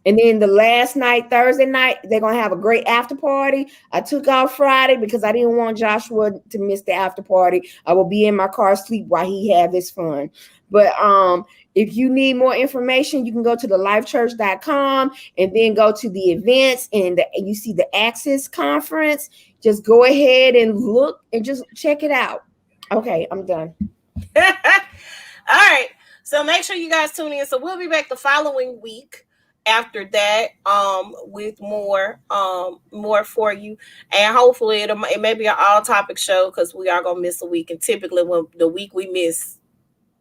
And then the last night, Thursday night, they're gonna have a great after party. I took off Friday because I didn't want Joshua to miss the after party. I will be in my car asleep while he have his fun. But if you need more information, you can go to thelifechurch.com and then go to the events and you see the Access Conference. Just go ahead and look and just check it out. Okay, I'm done. All right. So make sure you guys tune in. So we'll be back the following week after that with more for you, and hopefully it may be an all topic show because we are gonna miss a week, and typically when the week we miss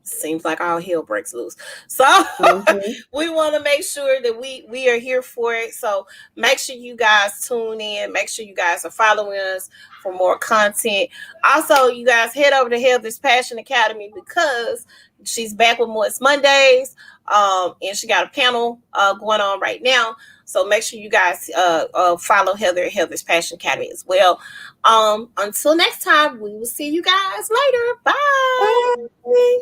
seems like all hell breaks loose. So Mhm. we want to make sure that we are here for it. So make sure you guys tune in. Make sure you guys are following us for more content. Also, you guys head over to Heather's Passion Academy because she's back with more. It's Mondays, and she got a panel going on right now. So make sure you guys follow Heather at Heather's Passion Academy as well. Until next time, we will see you guys later. Bye. Bye.